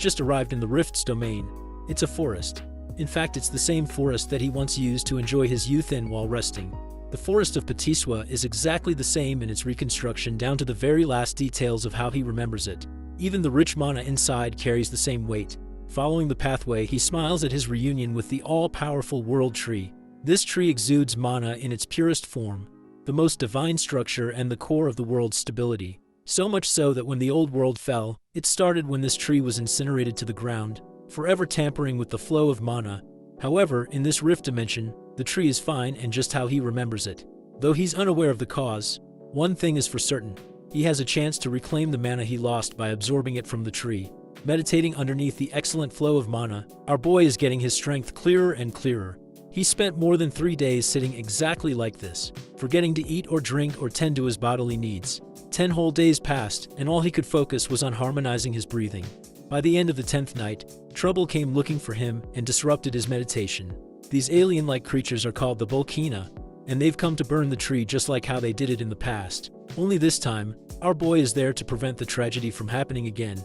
just arrived in the rift's domain. It's a forest. In fact, it's the same forest that he once used to enjoy his youth in while resting. The forest of Patiswa is exactly the same in its reconstruction down to the very last details of how he remembers it. Even the rich mana inside carries the same weight. Following the pathway, he smiles at his reunion with the all-powerful world tree. This tree exudes mana in its purest form, the most divine structure and the core of the world's stability. So much so that when the old world fell, it started when this tree was incinerated to the ground, forever tampering with the flow of mana. However, in this rift dimension, the tree is fine and just how he remembers it. Though he's unaware of the cause, one thing is for certain. He has a chance to reclaim the mana he lost by absorbing it from the tree. Meditating underneath the excellent flow of mana, our boy is getting his strength clearer and clearer. He spent more than 3 days sitting exactly like this, forgetting to eat or drink or tend to his bodily needs. 10 whole days passed, and all he could focus was on harmonizing his breathing. By the end of the 10th night, trouble came looking for him and disrupted his meditation. These alien-like creatures are called the Volcana, and they've come to burn the tree just like how they did it in the past. Only this time, our boy is there to prevent the tragedy from happening again.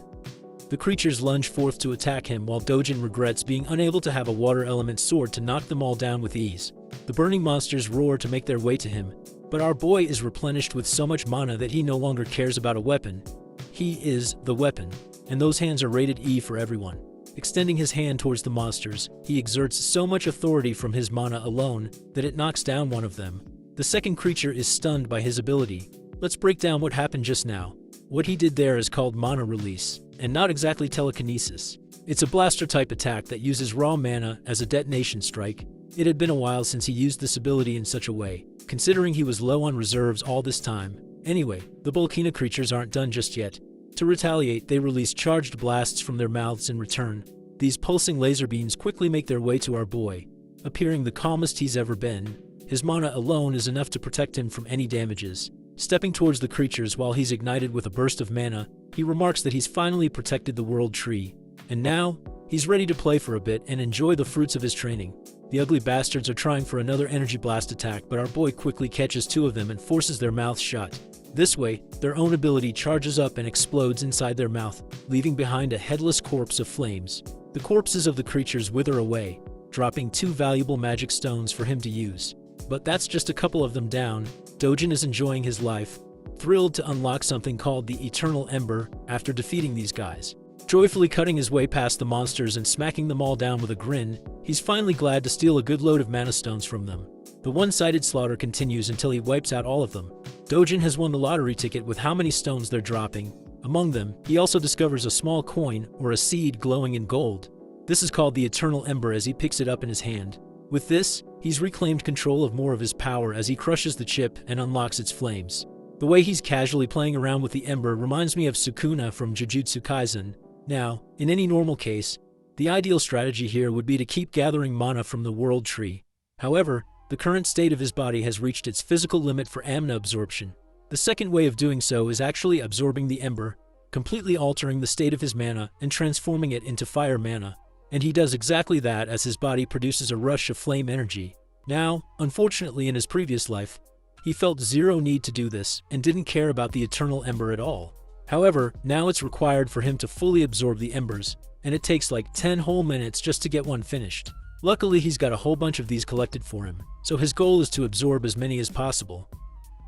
The creatures lunge forth to attack him while Dojun regrets being unable to have a water element sword to knock them all down with ease. The burning monsters roar to make their way to him, but our boy is replenished with so much mana that he no longer cares about a weapon. He is the weapon, and those hands are rated E for everyone. Extending his hand towards the monsters, he exerts so much authority from his mana alone that it knocks down one of them. The second creature is stunned by his ability. Let's break down what happened just now. What he did there is called mana release, and not exactly telekinesis. It's a blaster-type attack that uses raw mana as a detonation strike. It had been a while since he used this ability in such a way, considering he was low on reserves all this time. Anyway, the Volcano creatures aren't done just yet. To retaliate, they release charged blasts from their mouths in return. These pulsing laser beams quickly make their way to our boy, appearing the calmest he's ever been. His mana alone is enough to protect him from any damages. Stepping towards the creatures while he's ignited with a burst of mana, he remarks that he's finally protected the world tree. And now, he's ready to play for a bit and enjoy the fruits of his training. The ugly bastards are trying for another energy blast attack, but our boy quickly catches two of them and forces their mouths shut. This way, their own ability charges up and explodes inside their mouth, leaving behind a headless corpse of flames. The corpses of the creatures wither away, dropping 2 valuable magic stones for him to use. But that's just a couple of them down. Dojun is enjoying his life, thrilled to unlock something called the Eternal Ember after defeating these guys. Joyfully cutting his way past the monsters and smacking them all down with a grin, he's finally glad to steal a good load of mana stones from them. The one-sided slaughter continues until he wipes out all of them. Dojun has won the lottery ticket with how many stones they're dropping. Among them, he also discovers a small coin or a seed glowing in gold. This is called the Eternal Ember as he picks it up in his hand. With this, he's reclaimed control of more of his power as he crushes the chip and unlocks its flames. The way he's casually playing around with the ember reminds me of Sukuna from Jujutsu Kaisen. Now, in any normal case, the ideal strategy here would be to keep gathering mana from the world tree. However, the current state of his body has reached its physical limit for mana absorption. The second way of doing so is actually absorbing the ember, completely altering the state of his mana and transforming it into fire mana. And he does exactly that as his body produces a rush of flame energy. Now, unfortunately in his previous life, he felt zero need to do this and didn't care about the Eternal Ember at all. However, now it's required for him to fully absorb the embers, and it takes like 10 whole minutes just to get one finished. Luckily, he's got a whole bunch of these collected for him, so his goal is to absorb as many as possible.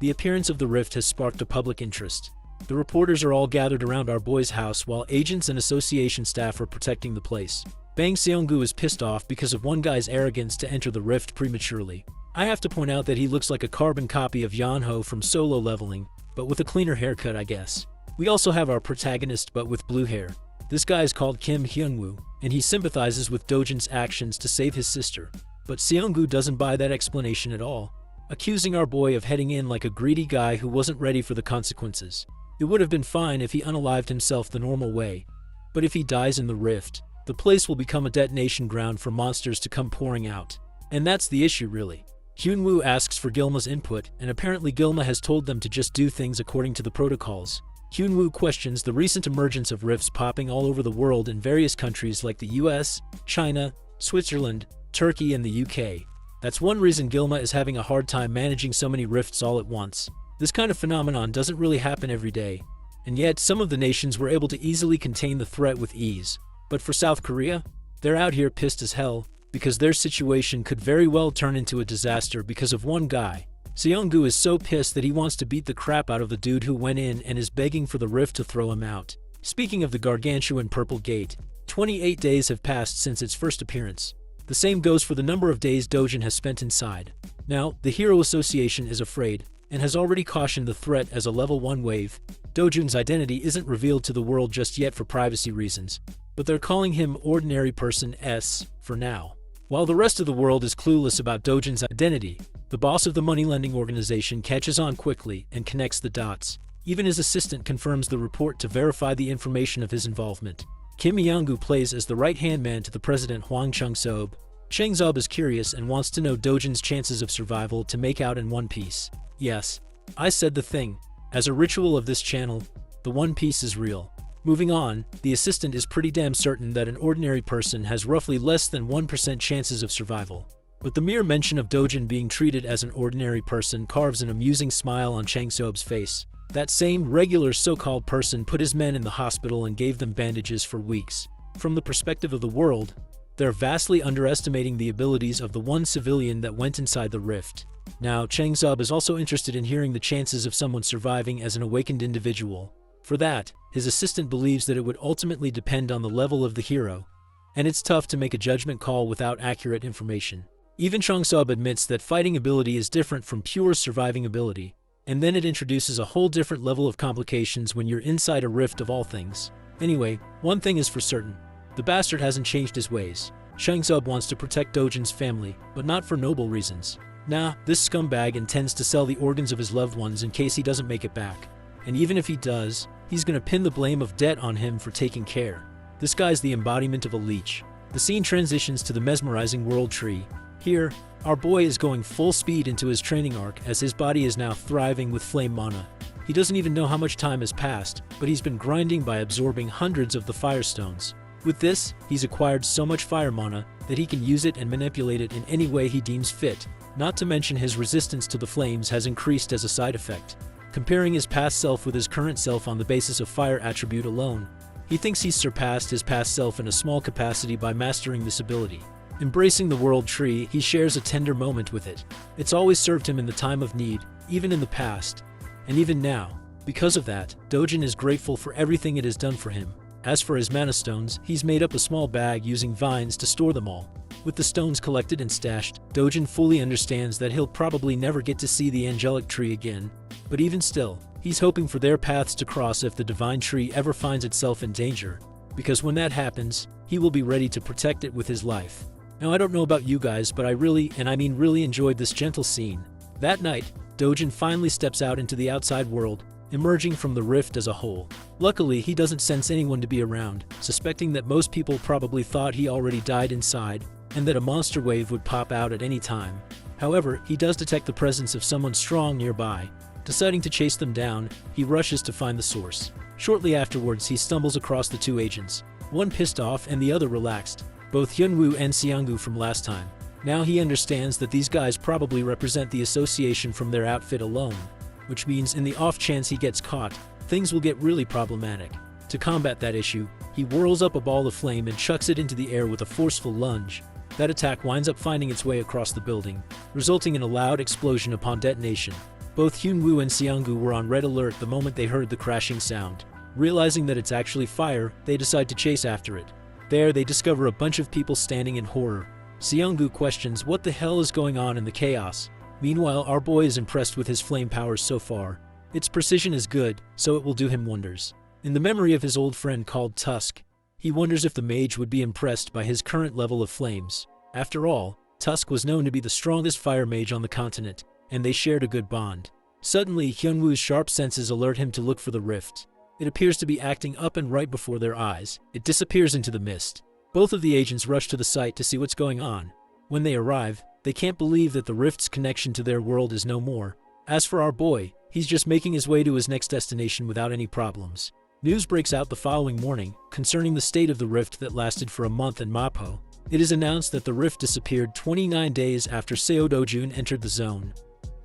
The appearance of the rift has sparked a public interest. The reporters are all gathered around our boy's house while agents and association staff are protecting the place. Bang Seong-gu is pissed off because of one guy's arrogance to enter the rift prematurely. I have to point out that he looks like a carbon copy of Yeonho from Solo Leveling, but with a cleaner haircut, I guess. We also have our protagonist but with blue hair. This guy is called Kim Hyun-woo, and he sympathizes with Dojun's actions to save his sister. But Seong-gu doesn't buy that explanation at all, accusing our boy of heading in like a greedy guy who wasn't ready for the consequences. It would have been fine if he unalived himself the normal way, but if he dies in the rift, the place will become a detonation ground for monsters to come pouring out. And that's the issue, really. Hyun-woo asks for Gilma's input, and apparently Gilma has told them to just do things according to the protocols. Hyun-woo questions the recent emergence of rifts popping all over the world in various countries like the US, China, Switzerland, Turkey, and the UK. That's one reason Gilma is having a hard time managing so many rifts all at once. This kind of phenomenon doesn't really happen every day, and yet some of the nations were able to easily contain the threat with ease. But for South Korea, they're out here pissed as hell, because their situation could very well turn into a disaster because of one guy. Seong-gu is so pissed that he wants to beat the crap out of the dude who went in and is begging for the rift to throw him out. Speaking of the gargantuan Purple Gate, 28 days have passed since its first appearance. The same goes for the number of days Dojun has spent inside. Now, the Hero Association is afraid, and has already cautioned the threat as a level 1 wave. Dojun's identity isn't revealed to the world just yet for privacy reasons, but they're calling him Ordinary Person S for now. While the rest of the world is clueless about Dojun's identity, the boss of the money-lending organization catches on quickly and connects the dots. Even his assistant confirms the report to verify the information of his involvement. Kim Myung-gu plays as the right-hand man to the president Hwang Chung-sob. Chang-sob is curious and wants to know Dojun's chances of survival to make out in one piece. Yes, I said the thing. As a ritual of this channel, the One Piece is real. Moving on, the assistant is pretty damn certain that an ordinary person has roughly less than 1% chances of survival. But the mere mention of Dojun being treated as an ordinary person carves an amusing smile on Chang-sob's face. That same regular so-called person put his men in the hospital and gave them bandages for weeks. From the perspective of the world, they're vastly underestimating the abilities of the one civilian that went inside the rift. Now, Chang-sob is also interested in hearing the chances of someone surviving as an awakened individual. For that, his assistant believes that it would ultimately depend on the level of the hero, and it's tough to make a judgment call without accurate information. Even Chang-sob admits that fighting ability is different from pure surviving ability, and then it introduces a whole different level of complications when you're inside a rift of all things. Anyway, one thing is for certain. The bastard hasn't changed his ways. Chang Zub wants to protect Dojun's family, but not for noble reasons. Nah, this scumbag intends to sell the organs of his loved ones in case he doesn't make it back. And even if he does, he's gonna pin the blame of debt on him for taking care. This guy's the embodiment of a leech. The scene transitions to the mesmerizing world tree. Here, our boy is going full speed into his training arc as his body is now thriving with flame mana. He doesn't even know how much time has passed, but he's been grinding by absorbing hundreds of the fire stones. With this, he's acquired so much fire mana that he can use it and manipulate it in any way he deems fit. Not to mention his resistance to the flames has increased as a side effect. Comparing his past self with his current self on the basis of fire attribute alone, he thinks he's surpassed his past self in a small capacity by mastering this ability. Embracing the world tree, he shares a tender moment with it. It's always served him in the time of need, even in the past, and even now. Because of that, Dojun is grateful for everything it has done for him. As for his mana stones, he's made up a small bag using vines to store them all. With the stones collected and stashed, Dojun fully understands that he'll probably never get to see the angelic tree again. But even still, he's hoping for their paths to cross if the divine tree ever finds itself in danger, because when that happens, he will be ready to protect it with his life. Now I don't know about you guys, but I really enjoyed this gentle scene. That night, Dojun finally steps out into the outside world, emerging from the rift as a whole. Luckily, he doesn't sense anyone to be around, suspecting that most people probably thought he already died inside, and that a monster wave would pop out at any time. However, he does detect the presence of someone strong nearby. Deciding to chase them down, he rushes to find the source. Shortly afterwards, he stumbles across the two agents, one pissed off and the other relaxed, both Hyunwoo and Seonggu from last time. Now he understands that these guys probably represent the association from their outfit alone, which means in the off chance he gets caught, things will get really problematic. To combat that issue, he whirls up a ball of flame and chucks it into the air with a forceful lunge. That attack winds up finding its way across the building, resulting in a loud explosion upon detonation. Both Hyunwoo and Seonggu were on red alert the moment they heard the crashing sound. Realizing that it's actually fire, they decide to chase after it. There, they discover a bunch of people standing in horror. Seonggu questions what the hell is going on in the chaos. Meanwhile, our boy is impressed with his flame powers so far. Its precision is good, so it will do him wonders. In the memory of his old friend called Tusk, he wonders if the mage would be impressed by his current level of flames. After all, Tusk was known to be the strongest fire mage on the continent, and they shared a good bond. Suddenly, Hyunwoo's sharp senses alert him to look for the rift. It appears to be acting up and right before their eyes. It disappears into the mist. Both of the agents rush to the site to see what's going on. When they arrive, they can't believe that the rift's connection to their world is no more. As for our boy, he's just making his way to his next destination without any problems. News breaks out the following morning concerning the state of the rift that lasted for a month in Mapo. It is announced that the rift disappeared 29 days after Seo Dojun entered the zone,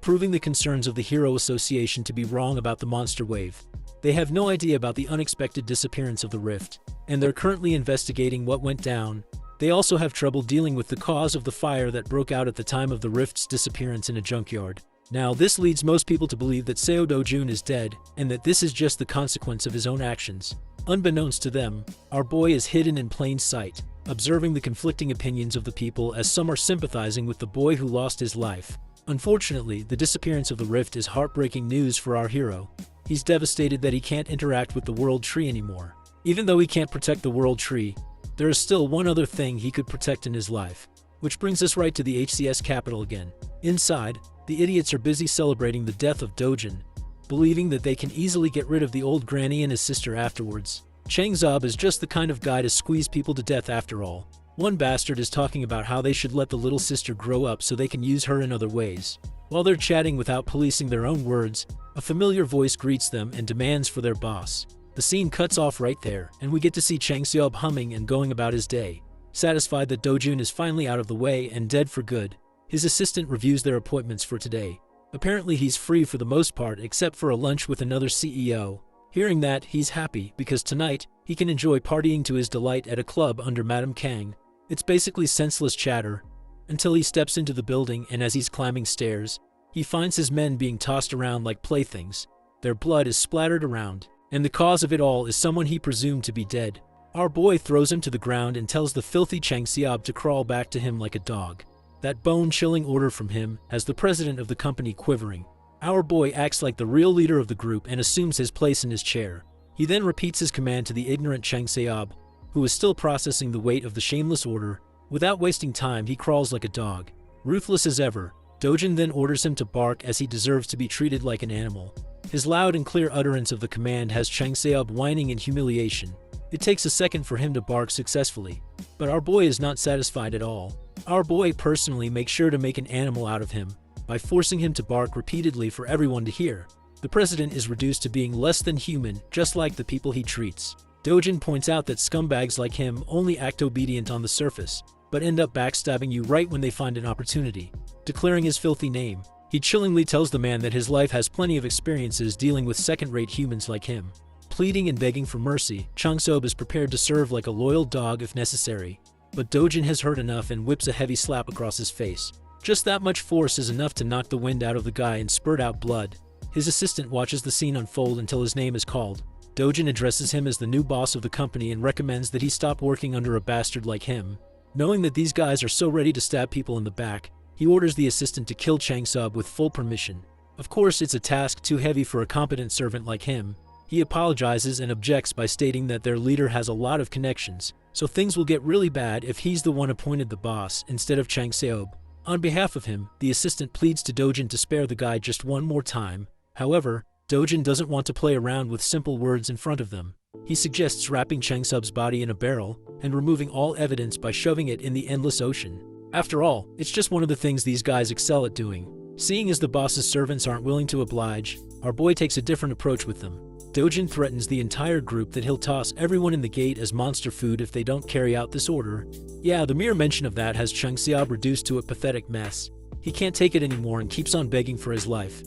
proving the concerns of the Hero Association to be wrong about the monster wave. They have no idea about the unexpected disappearance of the rift, and they're currently investigating what went down. They also have trouble dealing with the cause of the fire that broke out at the time of the rift's disappearance in a junkyard. Now, this leads most people to believe that Seo Dojun is dead, and that this is just the consequence of his own actions. Unbeknownst to them, our boy is hidden in plain sight, observing the conflicting opinions of the people as some are sympathizing with the boy who lost his life. Unfortunately, the disappearance of the rift is heartbreaking news for our hero. He's devastated that he can't interact with the world tree anymore. Even though he can't protect the world tree, there is still one other thing he could protect in his life. Which brings us right to the HCS capital again. Inside, the idiots are busy celebrating the death of Dojun, believing that they can easily get rid of the old granny and his sister afterwards. Chang Zob is just the kind of guy to squeeze people to death after all. One bastard is talking about how they should let the little sister grow up so they can use her in other ways. While they're chatting without policing their own words, a familiar voice greets them and demands for their boss. The scene cuts off right there, and we get to see Chang Seob humming and going about his day. Satisfied that Dojun is finally out of the way and dead for good, his assistant reviews their appointments for today. Apparently he's free for the most part except for a lunch with another CEO. Hearing that, he's happy because tonight, he can enjoy partying to his delight at a club under Madame Kang. It's basically senseless chatter, until he steps into the building and as he's climbing stairs, he finds his men being tossed around like playthings. Their blood is splattered around, and the cause of it all is someone he presumed to be dead. Our boy throws him to the ground and tells the filthy Chang Seob to crawl back to him like a dog. That bone-chilling order from him has the president of the company quivering. Our boy acts like the real leader of the group and assumes his place in his chair. He then repeats his command to the ignorant Chang Seob, who is still processing the weight of the shameless order. Without wasting time, he crawls like a dog. Ruthless as ever, Dojun then orders him to bark as he deserves to be treated like an animal. His loud and clear utterance of the command has Chang Seob whining in humiliation. It takes a second for him to bark successfully, but our boy is not satisfied at all. Our boy personally makes sure to make an animal out of him by forcing him to bark repeatedly for everyone to hear. The president is reduced to being less than human, just like the people he treats. Dojun points out that scumbags like him only act obedient on the surface, but end up backstabbing you right when they find an opportunity. Declaring his filthy name, he chillingly tells the man that his life has plenty of experiences dealing with second-rate humans like him. Pleading and begging for mercy, Chang Seob is prepared to serve like a loyal dog if necessary. But Dojun has heard enough and whips a heavy slap across his face. Just that much force is enough to knock the wind out of the guy and spurt out blood. His assistant watches the scene unfold until his name is called. Dojun addresses him as the new boss of the company and recommends that he stop working under a bastard like him. Knowing that these guys are so ready to stab people in the back, he orders the assistant to kill Chang Seob with full permission. Of course, it's a task too heavy for a competent servant like him. He apologizes and objects by stating that their leader has a lot of connections, so things will get really bad if he's the one appointed the boss instead of Chang Seob. On behalf of him, the assistant pleads to Dojun to spare the guy just one more time. However, Dojun doesn't want to play around with simple words in front of them. He suggests wrapping Chang Seob's body in a barrel and removing all evidence by shoving it in the endless ocean. After all, it's just one of the things these guys excel at doing. Seeing as the boss's servants aren't willing to oblige, our boy takes a different approach with them. Dojun threatens the entire group that he'll toss everyone in the gate as monster food if they don't carry out this order. Yeah, the mere mention of that has Chang Seob reduced to a pathetic mess. He can't take it anymore and keeps on begging for his life,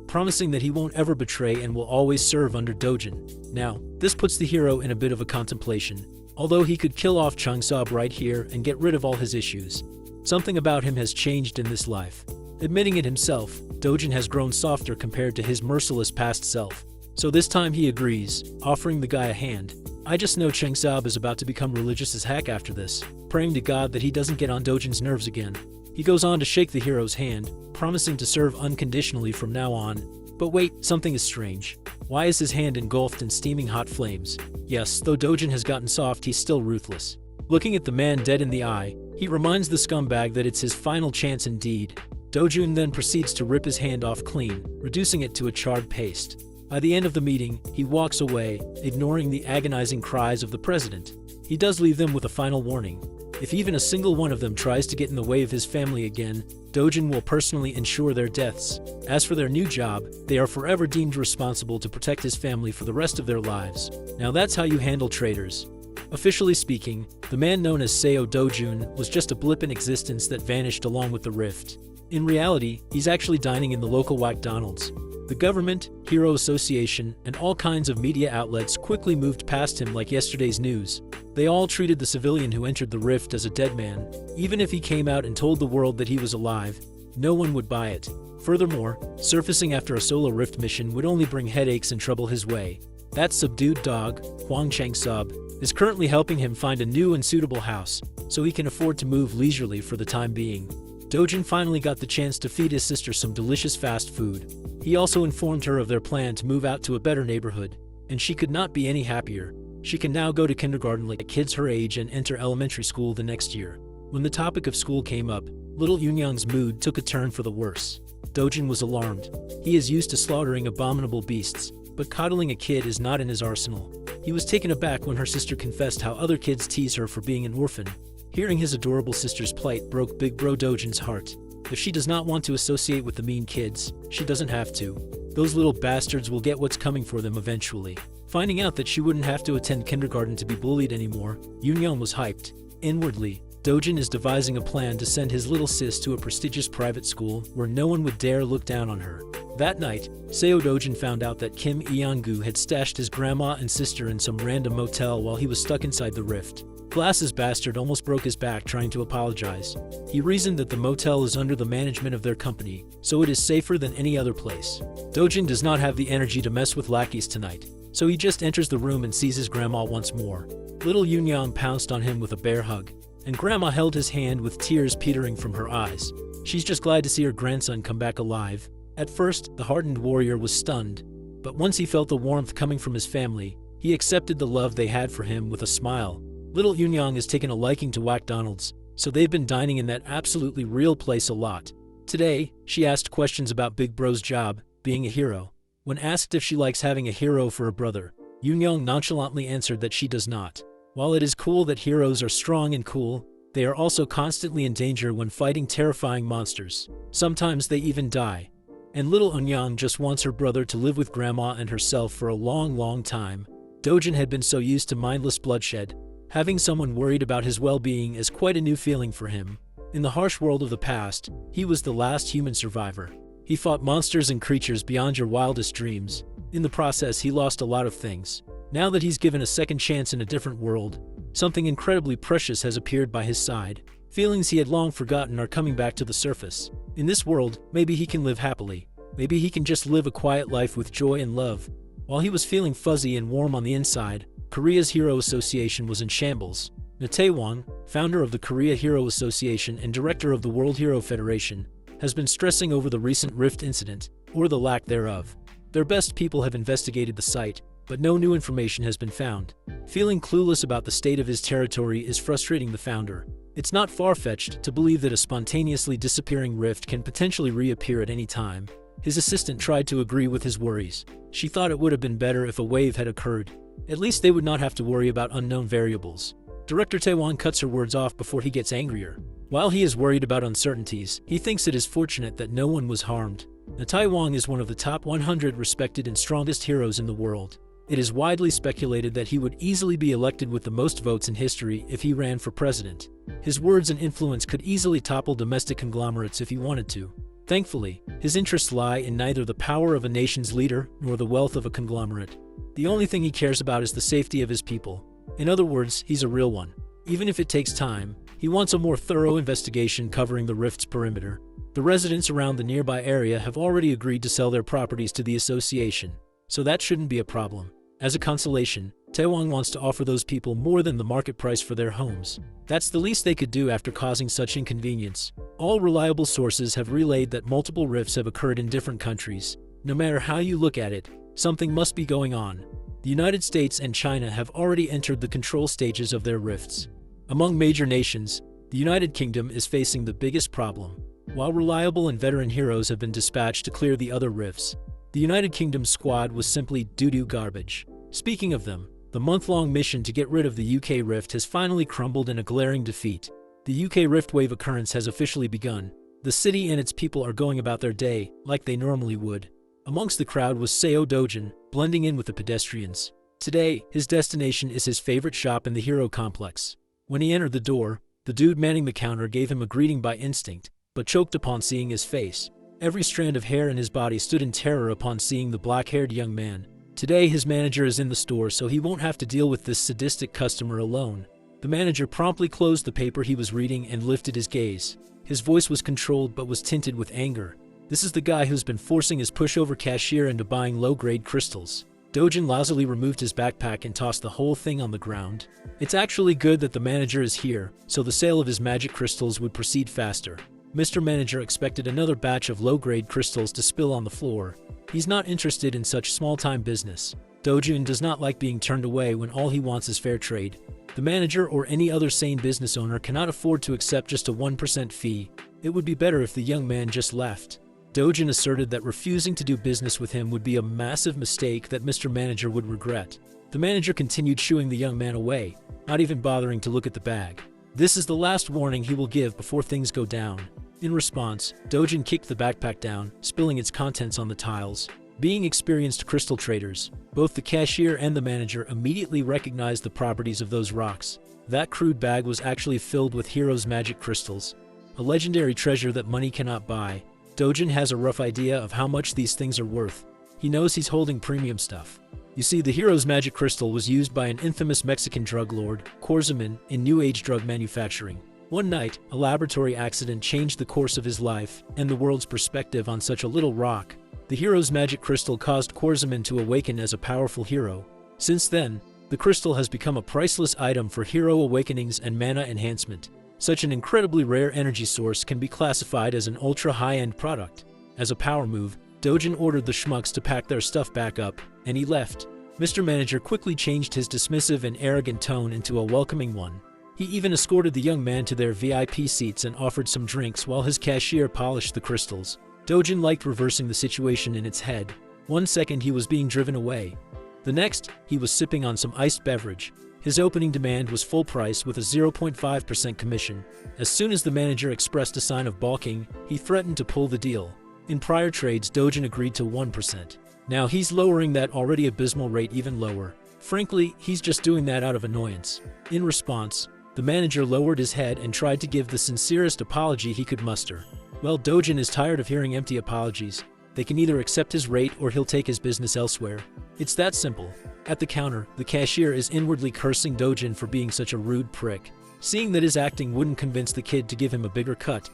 promising that he won't ever betray and will always serve under Dojun. Now, this puts the hero in a bit of a contemplation. Although he could kill off Chang Seob right here and get rid of all his issues, something about him has changed in this life. Admitting it himself, Dojun has grown softer compared to his merciless past self. So this time he agrees, offering the guy a hand. I just know Chang Seob is about to become religious as heck after this, praying to God that he doesn't get on Dojun's nerves again. He goes on to shake the hero's hand, promising to serve unconditionally from now on. But wait, something is strange. Why is his hand engulfed in steaming hot flames? Yes, though Dojun has gotten soft, he's still ruthless. Looking at the man dead in the eye, he reminds the scumbag that it's his final chance indeed. Dojun then proceeds to rip his hand off clean, reducing it to a charred paste. By the end of the meeting, he walks away, ignoring the agonizing cries of the president. He does leave them with a final warning. If even a single one of them tries to get in the way of his family again, Dojun will personally ensure their deaths. As for their new job, they are forever deemed responsible to protect his family for the rest of their lives. Now that's how you handle traitors. Officially speaking, the man known as Seo Dojun was just a blip in existence that vanished along with the rift. In reality, he's actually dining in the local McDonald's. The government, Hero Association, and all kinds of media outlets quickly moved past him like yesterday's news. They all treated the civilian who entered the rift as a dead man. Even if he came out and told the world that he was alive, no one would buy it. Furthermore, surfacing after a solo rift mission would only bring headaches and trouble his way. That subdued dog, Hwang Chang-sub, is currently helping him find a new and suitable house, so he can afford to move leisurely for the time being. Dojun finally got the chance to feed his sister some delicious fast food. He also informed her of their plan to move out to a better neighborhood, and she could not be any happier. She can now go to kindergarten like kids her age and enter elementary school the next year. When the topic of school came up, little Yunyang's mood took a turn for the worse. Dojun was alarmed. He is used to slaughtering abominable beasts, but coddling a kid is not in his arsenal. He was taken aback when her sister confessed how other kids tease her for being an orphan. Hearing his adorable sister's plight broke Big Bro Dojun's heart. If she does not want to associate with the mean kids, she doesn't have to. Those little bastards will get what's coming for them eventually. Finding out that she wouldn't have to attend kindergarten to be bullied anymore, Yunyang was hyped. Inwardly, Dojun is devising a plan to send his little sis to a prestigious private school where no one would dare look down on her. That night, Seo Dojun found out that Kim Eongu had stashed his grandma and sister in some random motel while he was stuck inside the rift. Glasses bastard almost broke his back trying to apologize. He reasoned that the motel is under the management of their company, so it is safer than any other place. Dojun does not have the energy to mess with lackeys tonight, so he just enters the room and sees his grandma once more. Little Yunyang pounced on him with a bear hug, and Grandma held his hand with tears petering from her eyes. She's just glad to see her grandson come back alive. At first, the hardened warrior was stunned, but once he felt the warmth coming from his family, he accepted the love they had for him with a smile. Little Yunyang has taken a liking to McDonald's, so they've been dining in that absolutely real place a lot. Today, she asked questions about Big Bro's job, being a hero. When asked if she likes having a hero for a brother, Yunyang nonchalantly answered that she does not. While it is cool that heroes are strong and cool, they are also constantly in danger when fighting terrifying monsters. Sometimes they even die. And little Eunyoung just wants her brother to live with grandma and herself for a long time. Dojun had been so used to mindless bloodshed. Having someone worried about his well-being is quite a new feeling for him. In the harsh world of the past, he was the last human survivor. He fought monsters and creatures beyond your wildest dreams. In the process, he lost a lot of things. Now that he's given a second chance in a different world, something incredibly precious has appeared by his side. Feelings he had long forgotten are coming back to the surface. In this world, maybe he can live happily. Maybe he can just live a quiet life with joy and love. While he was feeling fuzzy and warm on the inside, Korea's Hero Association was in shambles. Taewon, founder of the Korea Hero Association and director of the World Hero Federation, has been stressing over the recent rift incident, or the lack thereof. Their best people have investigated the site, but no new information has been found. Feeling clueless about the state of his territory is frustrating the founder. It's not far-fetched to believe that a spontaneously disappearing rift can potentially reappear at any time. His assistant tried to agree with his worries. She thought it would have been better if a wave had occurred. At least they would not have to worry about unknown variables. Director Taewon cuts her words off before he gets angrier. While he is worried about uncertainties, he thinks it is fortunate that no one was harmed. Taewon is one of the top 100 respected and strongest heroes in the world. It is widely speculated that he would easily be elected with the most votes in history if he ran for president. His words and influence could easily topple domestic conglomerates if he wanted to. Thankfully, his interests lie in neither the power of a nation's leader nor the wealth of a conglomerate. The only thing he cares about is the safety of his people. In other words, he's a real one. Even if it takes time, he wants a more thorough investigation covering the rift's perimeter. The residents around the nearby area have already agreed to sell their properties to the association, so that shouldn't be a problem. As a consolation, Taewon wants to offer those people more than the market price for their homes. That's the least they could do after causing such inconvenience. All reliable sources have relayed that multiple rifts have occurred in different countries. No matter how you look at it, something must be going on. The United States and China have already entered the control stages of their rifts. Among major nations, the United Kingdom is facing the biggest problem. While reliable and veteran heroes have been dispatched to clear the other rifts, the United Kingdom's squad was simply doo-doo garbage. Speaking of them, the month-long mission to get rid of the UK rift has finally crumbled in a glaring defeat. The UK rift wave occurrence has officially begun. The city and its people are going about their day like they normally would. Amongst the crowd was Seo Dojun, blending in with the pedestrians. Today, his destination is his favorite shop in the Hero Complex. When he entered the door, the dude manning the counter gave him a greeting by instinct, but choked upon seeing his face. Every strand of hair in his body stood in terror upon seeing the black-haired young man. Today, his manager is in the store, so he won't have to deal with this sadistic customer alone. The manager promptly closed the paper he was reading and lifted his gaze. His voice was controlled but was tinted with anger. This is the guy who's been forcing his pushover cashier into buying low-grade crystals. Dojun lazily removed his backpack and tossed the whole thing on the ground. It's actually good that the manager is here, so the sale of his magic crystals would proceed faster. Mr. Manager expected another batch of low-grade crystals to spill on the floor. He's not interested in such small-time business. Dojun does not like being turned away when all he wants is fair trade. The manager or any other sane business owner cannot afford to accept just a 1% fee. It would be better if the young man just left. Dojun asserted that refusing to do business with him would be a massive mistake that Mr. Manager would regret. The manager continued shooing the young man away, not even bothering to look at the bag. This is the last warning he will give before things go down. In response, Dojun kicked the backpack down, spilling its contents on the tiles. Being experienced crystal traders, both the cashier and the manager immediately recognized the properties of those rocks. That crude bag was actually filled with Hero's magic crystals, a legendary treasure that money cannot buy. Dojun has a rough idea of how much these things are worth. He knows he's holding premium stuff. You see, the Hero's magic crystal was used by an infamous Mexican drug lord, Korzaman, in New Age drug manufacturing. One night, a laboratory accident changed the course of his life and the world's perspective on such a little rock. The Hero's magic crystal caused Korzaman to awaken as a powerful hero. Since then, the crystal has become a priceless item for hero awakenings and mana enhancement. Such an incredibly rare energy source can be classified as an ultra-high-end product. As a power move, Dojun ordered the schmucks to pack their stuff back up, and he left. Mr. Manager quickly changed his dismissive and arrogant tone into a welcoming one. He even escorted the young man to their VIP seats and offered some drinks while his cashier polished the crystals. Dojun liked reversing the situation in its head. 1 second he was being driven away. The next, he was sipping on some iced beverage. His opening demand was full price with a 0.5% commission. As soon as the manager expressed a sign of balking, he threatened to pull the deal. In prior trades, Dojun agreed to 1%. Now he's lowering that already abysmal rate even lower. Frankly, he's just doing that out of annoyance. In response, the manager lowered his head and tried to give the sincerest apology he could muster. Well, Dojun is tired of hearing empty apologies. They can either accept his rate or he'll take his business elsewhere. It's that simple. At the counter, the cashier is inwardly cursing Dojun for being such a rude prick. Seeing that his acting wouldn't convince the kid to give him a bigger cut,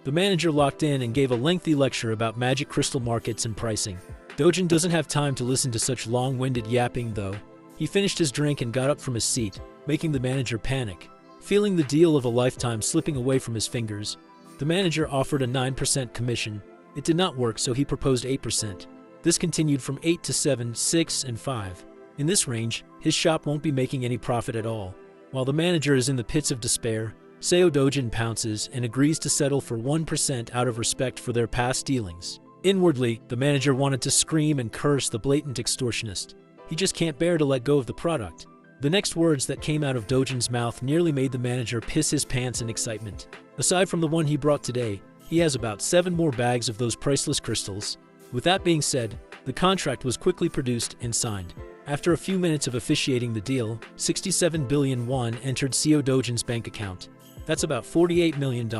the manager locked in and gave a lengthy lecture about magic crystal markets and pricing. Dojun doesn't have time to listen to such long-winded yapping though. He finished his drink and got up from his seat, making the manager panic. Feeling the deal of a lifetime slipping away from his fingers, the manager offered a 9% commission. It did not work, so he proposed 8%. This continued from 8 to 7, 6, and 5. In this range, his shop won't be making any profit at all. While the manager is in the pits of despair, Seo Dojun pounces and agrees to settle for 1% out of respect for their past dealings. Inwardly, the manager wanted to scream and curse the blatant extortionist. He just can't bear to let go of the product. The next words that came out of Dojun's mouth nearly made the manager piss his pants in excitement. Aside from the one he brought today, he has about 7 more bags of those priceless crystals. With that being said, the contract was quickly produced and signed. After a few minutes of officiating the deal, 67 billion won entered Seo Dojun's bank account. That's about $48 million.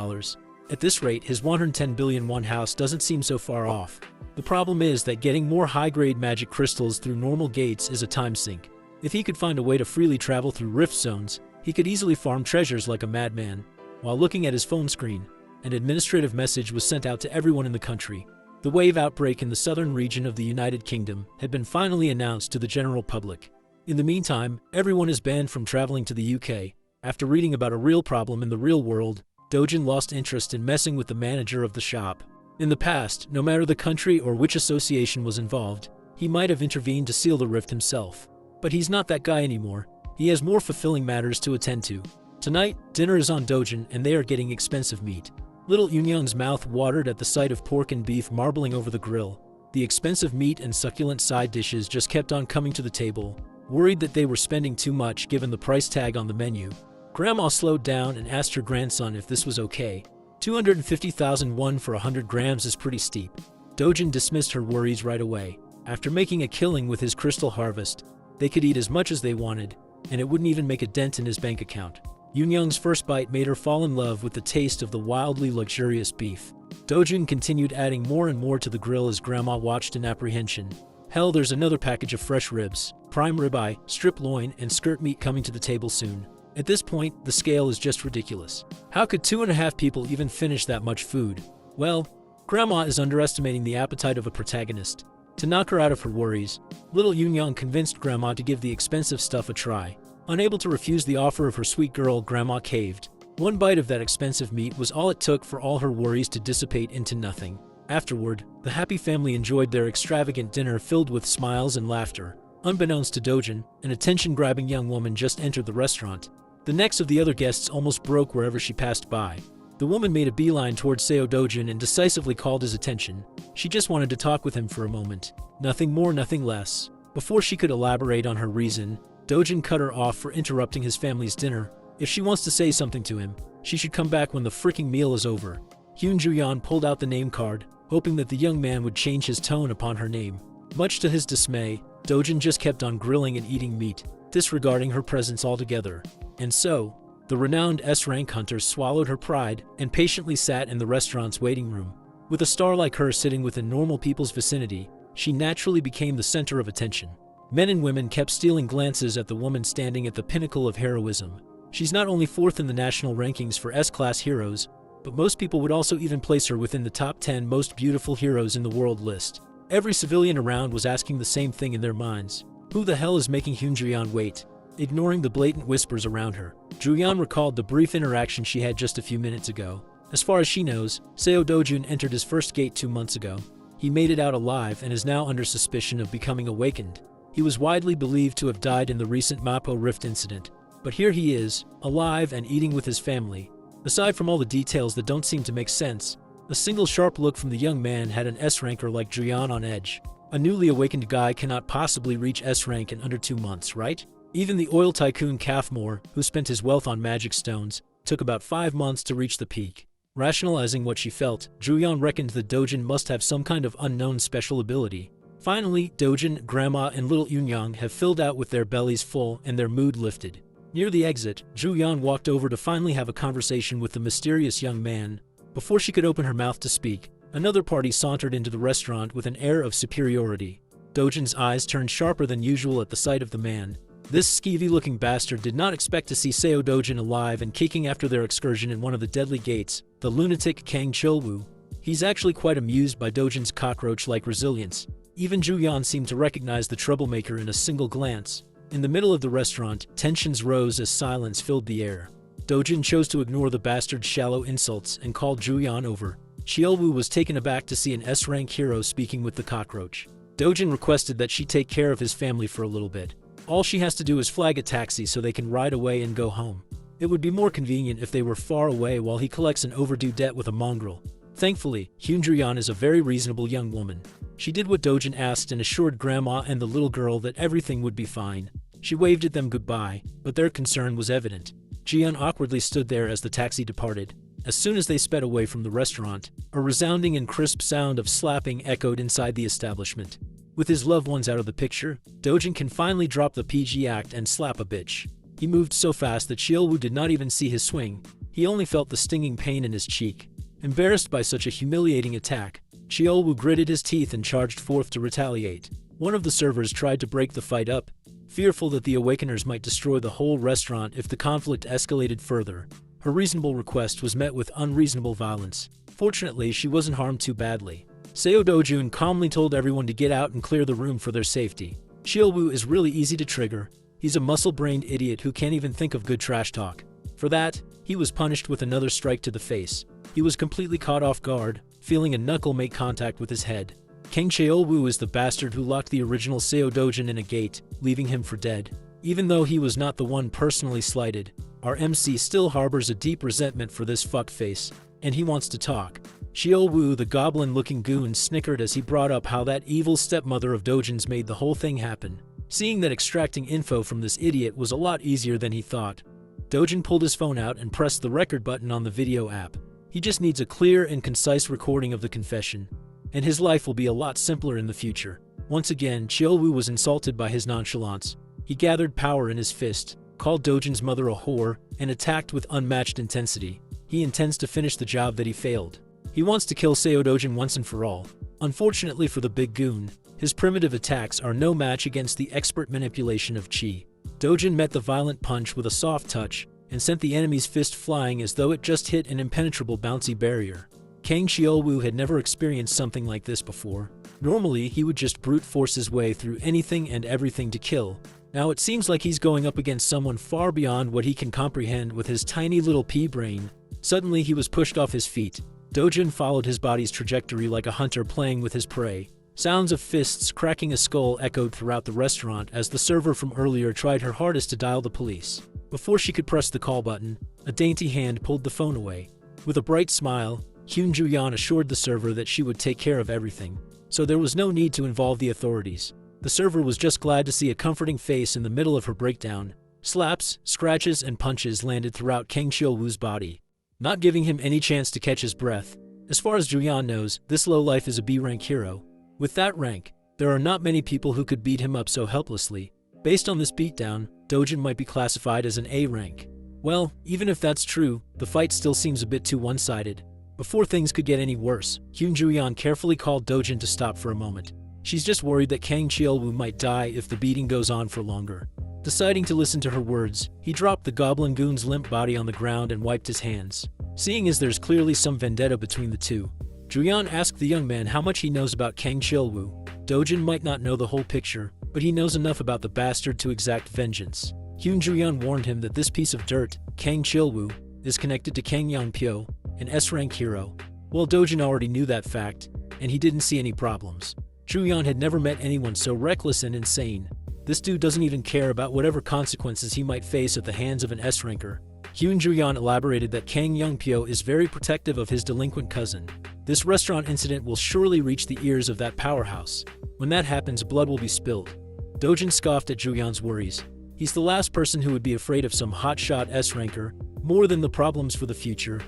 At this rate, his 110 billion won house doesn't seem so far off. The problem is that getting more high-grade magic crystals through normal gates is a time sink. If he could find a way to freely travel through rift zones, he could easily farm treasures like a madman. While looking at his phone screen, an administrative message was sent out to everyone in the country. The wave outbreak in the southern region of the United Kingdom had been finally announced to the general public. In the meantime, everyone is banned from traveling to the UK. After reading about a real problem in the real world, Dojun lost interest in messing with the manager of the shop. In the past, no matter the country or which association was involved, he might have intervened to seal the rift himself. But he's not that guy anymore. He has more fulfilling matters to attend to. Tonight, dinner is on Dojun and they are getting expensive meat. Little Yoonyoung's mouth watered at the sight of pork and beef marbling over the grill. The expensive meat and succulent side dishes just kept on coming to the table, worried that they were spending too much given the price tag on the menu. Grandma slowed down and asked her grandson if this was okay. 250,000 won for 100 grams is pretty steep. Dojun dismissed her worries right away. After making a killing with his crystal harvest, they could eat as much as they wanted, and it wouldn't even make a dent in his bank account. Yoonyoung's first bite made her fall in love with the taste of the wildly luxurious beef. Dojun continued adding more and more to the grill as Grandma watched in apprehension. Hell, there's another package of fresh ribs, prime ribeye, strip loin, and skirt meat coming to the table soon. At this point, the scale is just ridiculous. How could 2.5 people even finish that much food? Well, Grandma is underestimating the appetite of a protagonist. To knock her out of her worries, little Yoonyoung convinced Grandma to give the expensive stuff a try. Unable to refuse the offer of her sweet girl, Grandma caved. One bite of that expensive meat was all it took for all her worries to dissipate into nothing. Afterward, the happy family enjoyed their extravagant dinner filled with smiles and laughter. Unbeknownst to Dojun, an attention-grabbing young woman just entered the restaurant. The necks of the other guests almost broke wherever she passed by. The woman made a beeline towards Seo Dojun and decisively called his attention. She just wanted to talk with him for a moment. Nothing more, nothing less. Before she could elaborate on her reason, Dojun cut her off for interrupting his family's dinner. If she wants to say something to him, she should come back when the freaking meal is over. Hyun Ju-yeon pulled out the name card, hoping that the young man would change his tone upon her name. Much to his dismay, Dojun just kept on grilling and eating meat, disregarding her presence altogether. And so, the renowned S-rank hunter swallowed her pride and patiently sat in the restaurant's waiting room. With a star like her sitting within normal people's vicinity, she naturally became the center of attention. Men and women kept stealing glances at the woman standing at the pinnacle of heroism. She's not only 4th in the national rankings for S-class heroes, but most people would also even place her within the top 10 most beautiful heroes in the world list. Every civilian around was asking the same thing in their minds. Who the hell is making Hyun Ju-yeon wait? Ignoring the blatant whispers around her, Ju-yeon recalled the brief interaction she had just a few minutes ago. As far as she knows, Seo Dojun entered his first gate 2 months ago. He made it out alive and is now under suspicion of becoming awakened. He was widely believed to have died in the recent Mapo Rift incident, but here he is, alive and eating with his family. Aside from all the details that don't seem to make sense, a single sharp look from the young man had an S-ranker like Juyan on edge. A newly awakened guy cannot possibly reach S-rank in under 2 months, right? Even the oil tycoon Kafmor, who spent his wealth on magic stones, took about 5 months to reach the peak. Rationalizing what she felt, Juyan reckoned that Dojun must have some kind of unknown special ability. Finally, Dojun, Grandma, and little Yunyang have filled out with their bellies full and their mood lifted. Near the exit, Juyan walked over to finally have a conversation with the mysterious young man. Before she could open her mouth to speak, another party sauntered into the restaurant with an air of superiority. Dojun's eyes turned sharper than usual at the sight of the man. This skeevy-looking bastard did not expect to see Seo Dojun alive and kicking after their excursion in one of the deadly gates, the lunatic Kang Chilwoo. He's actually quite amused by Dojun's cockroach-like resilience. Even Juyan seemed to recognize the troublemaker in a single glance. In the middle of the restaurant, tensions rose as silence filled the air. Dojun chose to ignore the bastard's shallow insults and called Juyan over. Chielwoo was taken aback to see an S-rank hero speaking with the cockroach. Dojun requested that she take care of his family for a little bit. All she has to do is flag a taxi so they can ride away and go home. It would be more convenient if they were far away while he collects an overdue debt with a mongrel. Thankfully, Hyun-juyan is a very reasonable young woman. She did what Dojun asked and assured Grandma and the little girl that everything would be fine. She waved at them goodbye, but their concern was evident. Jian awkwardly stood there as the taxi departed. As soon as they sped away from the restaurant, a resounding and crisp sound of slapping echoed inside the establishment. With his loved ones out of the picture, Dojun can finally drop the PG act and slap a bitch. He moved so fast that Chielwoo did not even see his swing. He only felt the stinging pain in his cheek. Embarrassed by such a humiliating attack, Chielwoo gritted his teeth and charged forth to retaliate. One of the servers tried to break the fight up, fearful that the Awakeners might destroy the whole restaurant if the conflict escalated further. Her reasonable request was met with unreasonable violence. Fortunately, she wasn't harmed too badly. Seo Dojun calmly told everyone to get out and clear the room for their safety. Chielwoo is really easy to trigger. He's a muscle-brained idiot who can't even think of good trash talk. For that, he was punished with another strike to the face. He was completely caught off guard, feeling a knuckle make contact with his head. Kang Cheolwoo is the bastard who locked the original Seo Dojun in a gate, leaving him for dead. Even though he was not the one personally slighted, our MC still harbors a deep resentment for this fuckface, and he wants to talk. Cheolwoo, the goblin-looking goon, snickered as he brought up how that evil stepmother of Dojun's made the whole thing happen. Seeing that extracting info from this idiot was a lot easier than he thought, Dojun pulled his phone out and pressed the record button on the video app. He just needs a clear and concise recording of the confession, and his life will be a lot simpler in the future. Once again, Cheolwoo was insulted by his nonchalance. He gathered power in his fist, called Dojun's mother a whore, and attacked with unmatched intensity. He intends to finish the job that he failed. He wants to kill Seo Dojun once and for all. Unfortunately for the big goon, his primitive attacks are no match against the expert manipulation of Chi. Dojun met the violent punch with a soft touch and sent the enemy's fist flying as though it just hit an impenetrable bouncy barrier. Kang Cheolwoo had never experienced something like this before. Normally, he would just brute force his way through anything and everything to kill. Now it seems like he's going up against someone far beyond what he can comprehend with his tiny little pea brain. Suddenly, he was pushed off his feet. Dojun followed his body's trajectory like a hunter playing with his prey. Sounds of fists cracking a skull echoed throughout the restaurant as the server from earlier tried her hardest to dial the police. Before she could press the call button, a dainty hand pulled the phone away. With a bright smile, Hyun-juyan assured the server that she would take care of everything, so there was no need to involve the authorities. The server was just glad to see a comforting face in the middle of her breakdown. Slaps, scratches, and punches landed throughout Kang Cheolwoo's body, not giving him any chance to catch his breath. As far as Juyan knows, this lowlife is a B-rank hero. With that rank, there are not many people who could beat him up so helplessly. Based on this beatdown, Dojun might be classified as an A rank. Well, even if that's true, the fight still seems a bit too one-sided. Before things could get any worse, Hyun-juyan carefully called Dojun to stop for a moment. She's just worried that Kang Cheolwoo might die if the beating goes on for longer. Deciding to listen to her words, he dropped the goblin goon's limp body on the ground and wiped his hands. Seeing as there's clearly some vendetta between the two, Juyan asked the young man how much he knows about Kang Cheolwoo. Dojun might not know the whole picture, but he knows enough about the bastard to exact vengeance. Hyun-juyan warned him that this piece of dirt, Kang Cheolwoo, is connected to Kang Yang-pyo, an S-rank hero. Well, Dojun already knew that fact, and he didn't see any problems. Juyan had never met anyone so reckless and insane. This dude doesn't even care about whatever consequences he might face at the hands of an S-ranker. Hyun Joo-yeon elaborated that Kang Young-pyo is very protective of his delinquent cousin. This restaurant incident will surely reach the ears of that powerhouse. When that happens, blood will be spilled. Dojun scoffed at Joo-yeon's worries. He's the last person who would be afraid of some hotshot S-ranker, more than the problems for the future.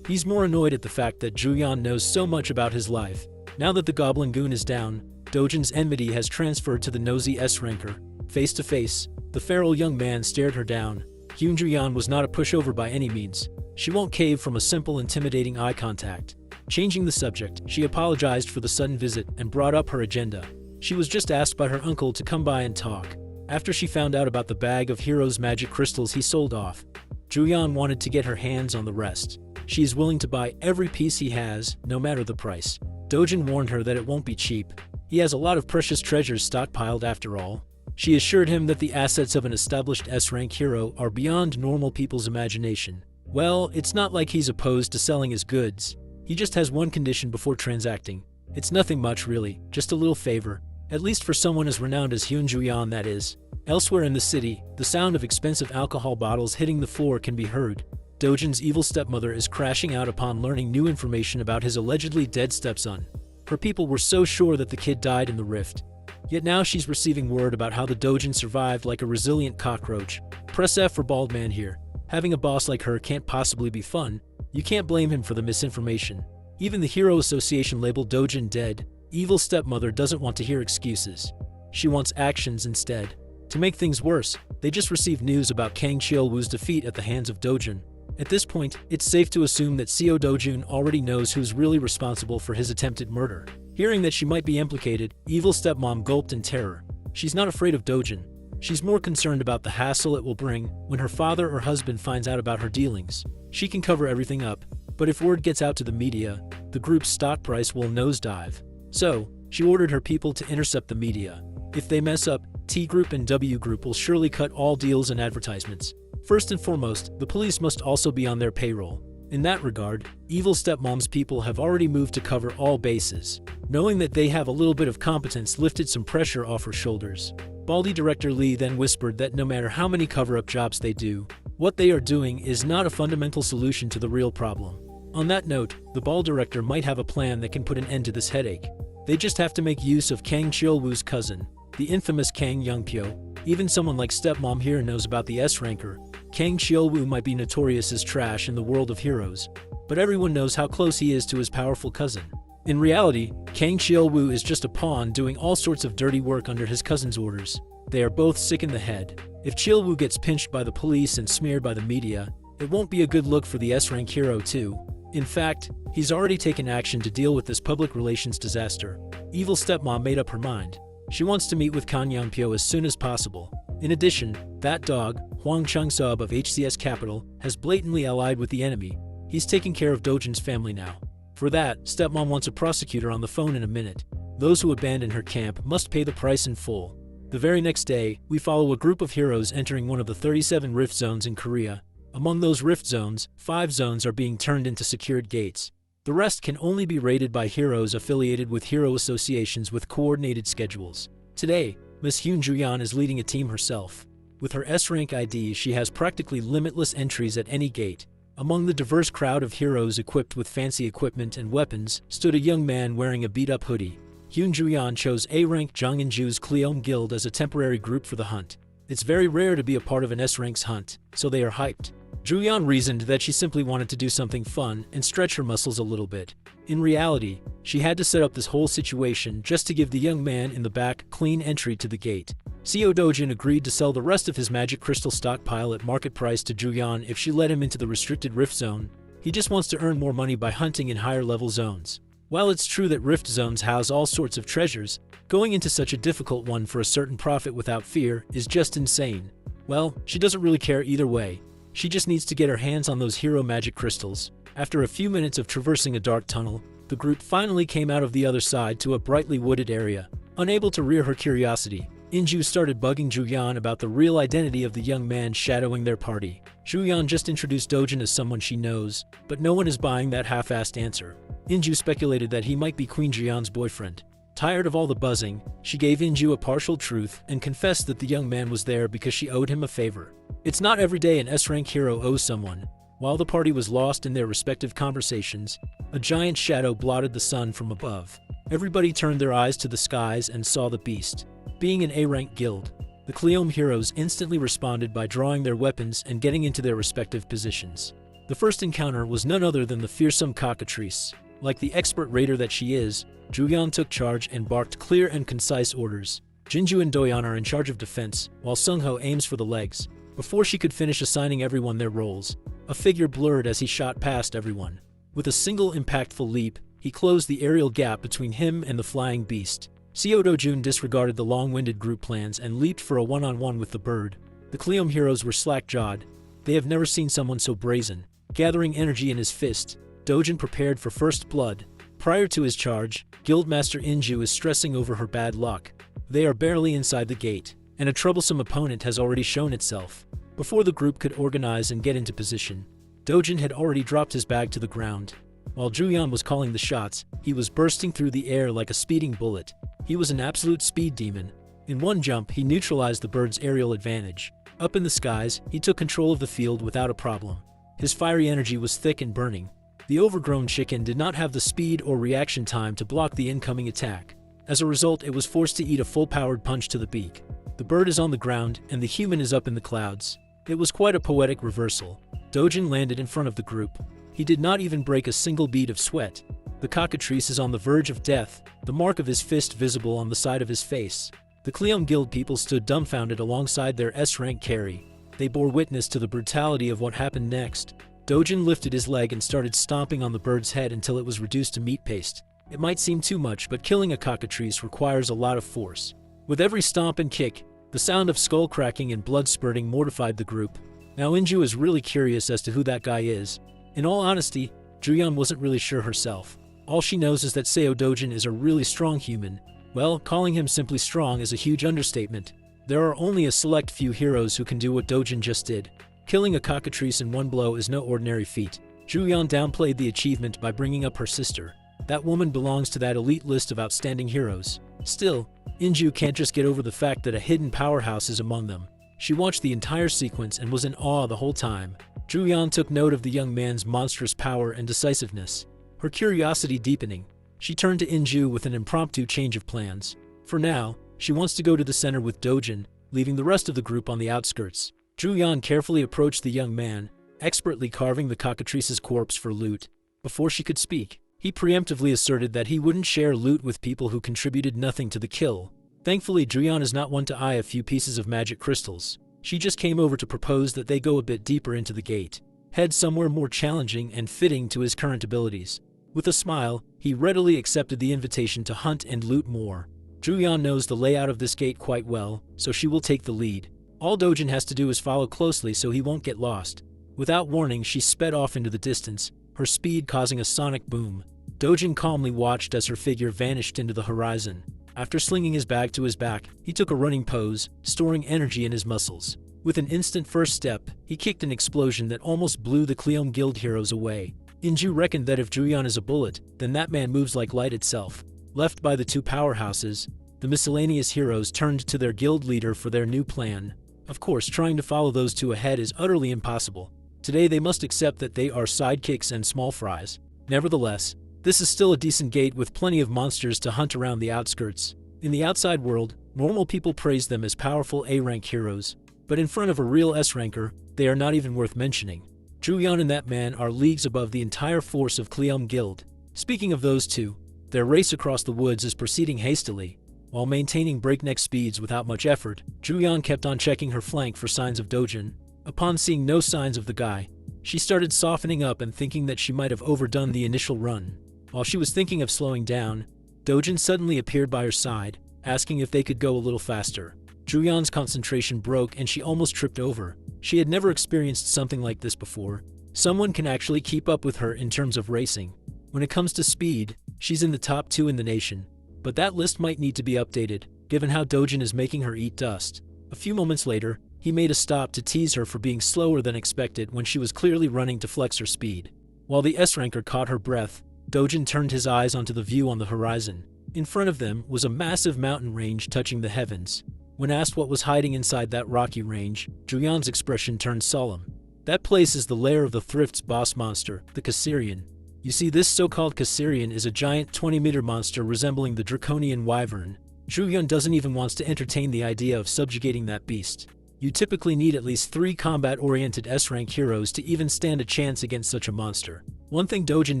He's more annoyed at the fact that Joo-yeon knows so much about his life. Now that the Goblin Goon is down, Dojun's enmity has transferred to the nosy S-ranker. Face to face, the feral young man stared her down. Hyun Joo-yeon was not a pushover by any means. She won't cave from a simple, intimidating eye contact. Changing the subject, she apologized for the sudden visit and brought up her agenda. She was just asked by her uncle to come by and talk. After she found out about the bag of Hero's magic crystals he sold off, Joo-yeon wanted to get her hands on the rest. She is willing to buy every piece he has, no matter the price. Dojun warned her that it won't be cheap. He has a lot of precious treasures stockpiled after all. She assured him that the assets of an established S-rank hero are beyond normal people's imagination. Well, it's not like he's opposed to selling his goods. He just has one condition before transacting. It's nothing much really, just a little favor. At least for someone as renowned as Hyun Joo-yeon, that is. Elsewhere in the city, the sound of expensive alcohol bottles hitting the floor can be heard. Dojun's evil stepmother is crashing out upon learning new information about his allegedly dead stepson. Her people were so sure that the kid died in the rift. Yet now she's receiving word about how the Dojun survived like a resilient cockroach. Press F for bald man here. Having a boss like her can't possibly be fun. You can't blame him for the misinformation. Even the Hero Association labeled Dojun dead. Evil stepmother doesn't want to hear excuses. She wants actions instead. To make things worse, they just received news about Kang Cheol-woo's defeat at the hands of Dojun. At this point, it's safe to assume that Seo Dojun already knows who's really responsible for his attempted murder. Hearing that she might be implicated, evil stepmom gulped in terror. She's not afraid of Dojun. She's more concerned about the hassle it will bring when her father or husband finds out about her dealings. She can cover everything up, but if word gets out to the media, the group's stock price will nosedive. So, she ordered her people to intercept the media. If they mess up, T Group and W Group will surely cut all deals and advertisements. First and foremost, the police must also be on their payroll. In that regard, evil stepmom's people have already moved to cover all bases. Knowing that they have a little bit of competence lifted some pressure off her shoulders. Baldy director Lee then whispered that no matter how many cover-up jobs they do, what they are doing is not a fundamental solution to the real problem. On that note, the ball director might have a plan that can put an end to this headache. They just have to make use of Kang Cheol-woo's cousin, the infamous Kang Young-pyo. Even someone like stepmom here knows about the S-ranker. Kang Cheol-woo might be notorious as trash in the world of heroes, but everyone knows how close he is to his powerful cousin. In reality, Kang Cheol-woo is just a pawn doing all sorts of dirty work under his cousin's orders. They are both sick in the head. If Cheol-woo gets pinched by the police and smeared by the media, it won't be a good look for the S-rank hero too. In fact, he's already taken action to deal with this public relations disaster. Evil stepmom made up her mind. She wants to meet with Kang Young-pyo as soon as possible. In addition, that dog, Hwang Chung-sub of HCS Capital, has blatantly allied with the enemy. He's taking care of Dojun's family now. For that, stepmom wants a prosecutor on the phone in a minute. Those who abandon her camp must pay the price in full. The very next day, we follow a group of heroes entering one of the 37 rift zones in Korea. Among those rift zones, 5 zones are being turned into secured gates. The rest can only be raided by heroes affiliated with hero associations with coordinated schedules. Today, Miss Hyun Joo-yeon is leading a team herself. With her S-rank ID, she has practically limitless entries at any gate. Among the diverse crowd of heroes equipped with fancy equipment and weapons stood a young man wearing a beat-up hoodie. Hyun Joo-yeon chose A-rank Jang In-ju's Cleom Guild as a temporary group for the hunt. It's very rare to be a part of an S-rank's hunt, so they are hyped. Joo-yeon reasoned that she simply wanted to do something fun and stretch her muscles a little bit. In reality, she had to set up this whole situation just to give the young man in the back clean entry to the gate. Seo Dojun agreed to sell the rest of his magic crystal stockpile at market price to Joo-yeon if she let him into the restricted rift zone. He just wants to earn more money by hunting in higher level zones. While it's true that rift zones house all sorts of treasures, going into such a difficult one for a certain profit without fear is just insane. Well, she doesn't really care either way. She just needs to get her hands on those hero magic crystals. After a few minutes of traversing a dark tunnel, the group finally came out of the other side to a brightly wooded area. Unable to rear her curiosity, In-ju started bugging Joo-yeon about the real identity of the young man shadowing their party. Joo-yeon just introduced Dojun as someone she knows, but no one is buying that half-assed answer. In-ju speculated that he might be Queen Ji-yeon's boyfriend. Tired of all the buzzing, she gave Inju a partial truth and confessed that the young man was there because she owed him a favor. It's not every day an S-rank hero owes someone. While the party was lost in their respective conversations, a giant shadow blotted the sun from above. Everybody turned their eyes to the skies and saw the beast. Being an A-rank guild, the Cleome heroes instantly responded by drawing their weapons and getting into their respective positions. The first encounter was none other than the fearsome cockatrice. Like the expert raider that she is, Juyeon took charge and barked clear and concise orders. Jinju and Doyeon are in charge of defense, while Sungho aims for the legs. Before she could finish assigning everyone their roles, a figure blurred as he shot past everyone. With a single impactful leap, he closed the aerial gap between him and the flying beast. Seo Dojun disregarded the long-winded group plans and leaped for a one-on-one with the bird. The Cleome heroes were slack-jawed. They have never seen someone so brazen. Gathering energy in his fist, Dojun prepared for first blood. Prior to his charge, Guildmaster Inju is stressing over her bad luck. They are barely inside the gate, and a troublesome opponent has already shown itself. Before the group could organize and get into position, Dojun had already dropped his bag to the ground. While Juyeon was calling the shots, he was bursting through the air like a speeding bullet. He was an absolute speed demon. In one jump, he neutralized the bird's aerial advantage. Up in the skies, he took control of the field without a problem. His fiery energy was thick and burning. The overgrown chicken did not have the speed or reaction time to block the incoming attack. As a result, it was forced to eat a full-powered punch to the beak. The bird is on the ground, and the human is up in the clouds. It was quite a poetic reversal. Dojun landed in front of the group. He did not even break a single bead of sweat. The cockatrice is on the verge of death, the mark of his fist visible on the side of his face. The Cleome Guild people stood dumbfounded alongside their S-rank carry. They bore witness to the brutality of what happened next. Dojun lifted his leg and started stomping on the bird's head until it was reduced to meat paste. It might seem too much, but killing a cockatrice requires a lot of force. With every stomp and kick, the sound of skull cracking and blood spurting mortified the group. Now Inju is really curious as to who that guy is. In all honesty, Juyeon wasn't really sure herself. All she knows is that Seo Dojun is a really strong human. Well, calling him simply strong is a huge understatement. There are only a select few heroes who can do what Dojun just did. Killing a cockatrice in one blow is no ordinary feat. Juyeon downplayed the achievement by bringing up her sister. That woman belongs to that elite list of outstanding heroes. Still, Inju can't just get over the fact that a hidden powerhouse is among them. She watched the entire sequence and was in awe the whole time. Juyeon took note of the young man's monstrous power and decisiveness. Her curiosity deepening, she turned to Inju with an impromptu change of plans. For now, she wants to go to the center with Dojun, leaving the rest of the group on the outskirts. Juyeon carefully approached the young man, expertly carving the cockatrice's corpse for loot. Before she could speak, he preemptively asserted that he wouldn't share loot with people who contributed nothing to the kill. Thankfully, Juyeon is not one to eye a few pieces of magic crystals. She just came over to propose that they go a bit deeper into the gate, head somewhere more challenging and fitting to his current abilities. With a smile, he readily accepted the invitation to hunt and loot more. Juyeon knows the layout of this gate quite well, so she will take the lead. All Dojun has to do is follow closely so he won't get lost. Without warning, she sped off into the distance, her speed causing a sonic boom. Dojun calmly watched as her figure vanished into the horizon. After slinging his bag to his back, he took a running pose, storing energy in his muscles. With an instant first step, he kicked an explosion that almost blew the Cleome Guild heroes away. Inju reckoned that if Juyeon is a bullet, then that man moves like light itself. Left by the two powerhouses, the miscellaneous heroes turned to their guild leader for their new plan. Of course, trying to follow those two ahead is utterly impossible. Today they must accept that they are sidekicks and small fries. Nevertheless, this is still a decent gate with plenty of monsters to hunt around the outskirts. In the outside world, normal people praise them as powerful A-rank heroes, but in front of a real S-ranker, they are not even worth mentioning. Juyeon and that man are leagues above the entire force of Cleome Guild. Speaking of those two, their race across the woods is proceeding hastily. While maintaining breakneck speeds without much effort, Juyeon kept on checking her flank for signs of Dojun. Upon seeing no signs of the guy, she started softening up and thinking that she might have overdone the initial run. While she was thinking of slowing down, Dojun suddenly appeared by her side, asking if they could go a little faster. Juyeon's concentration broke and she almost tripped over. She had never experienced something like this before. Someone can actually keep up with her in terms of racing. When it comes to speed, she's in the top 2 in the nation. But that list might need to be updated, given how Dojun is making her eat dust. A few moments later, he made a stop to tease her for being slower than expected when she was clearly running to flex her speed. While the S-ranker caught her breath, Dojun turned his eyes onto the view on the horizon. In front of them was a massive mountain range touching the heavens. When asked what was hiding inside that rocky range, Julian's expression turned solemn. That place is the lair of the Thrift's boss monster, the Caesarian. You see, this so-called Caesarian is a giant 20-meter monster resembling the draconian wyvern. Julian doesn't even want to entertain the idea of subjugating that beast. You typically need at least 3 combat-oriented S-rank heroes to even stand a chance against such a monster. One thing Dojun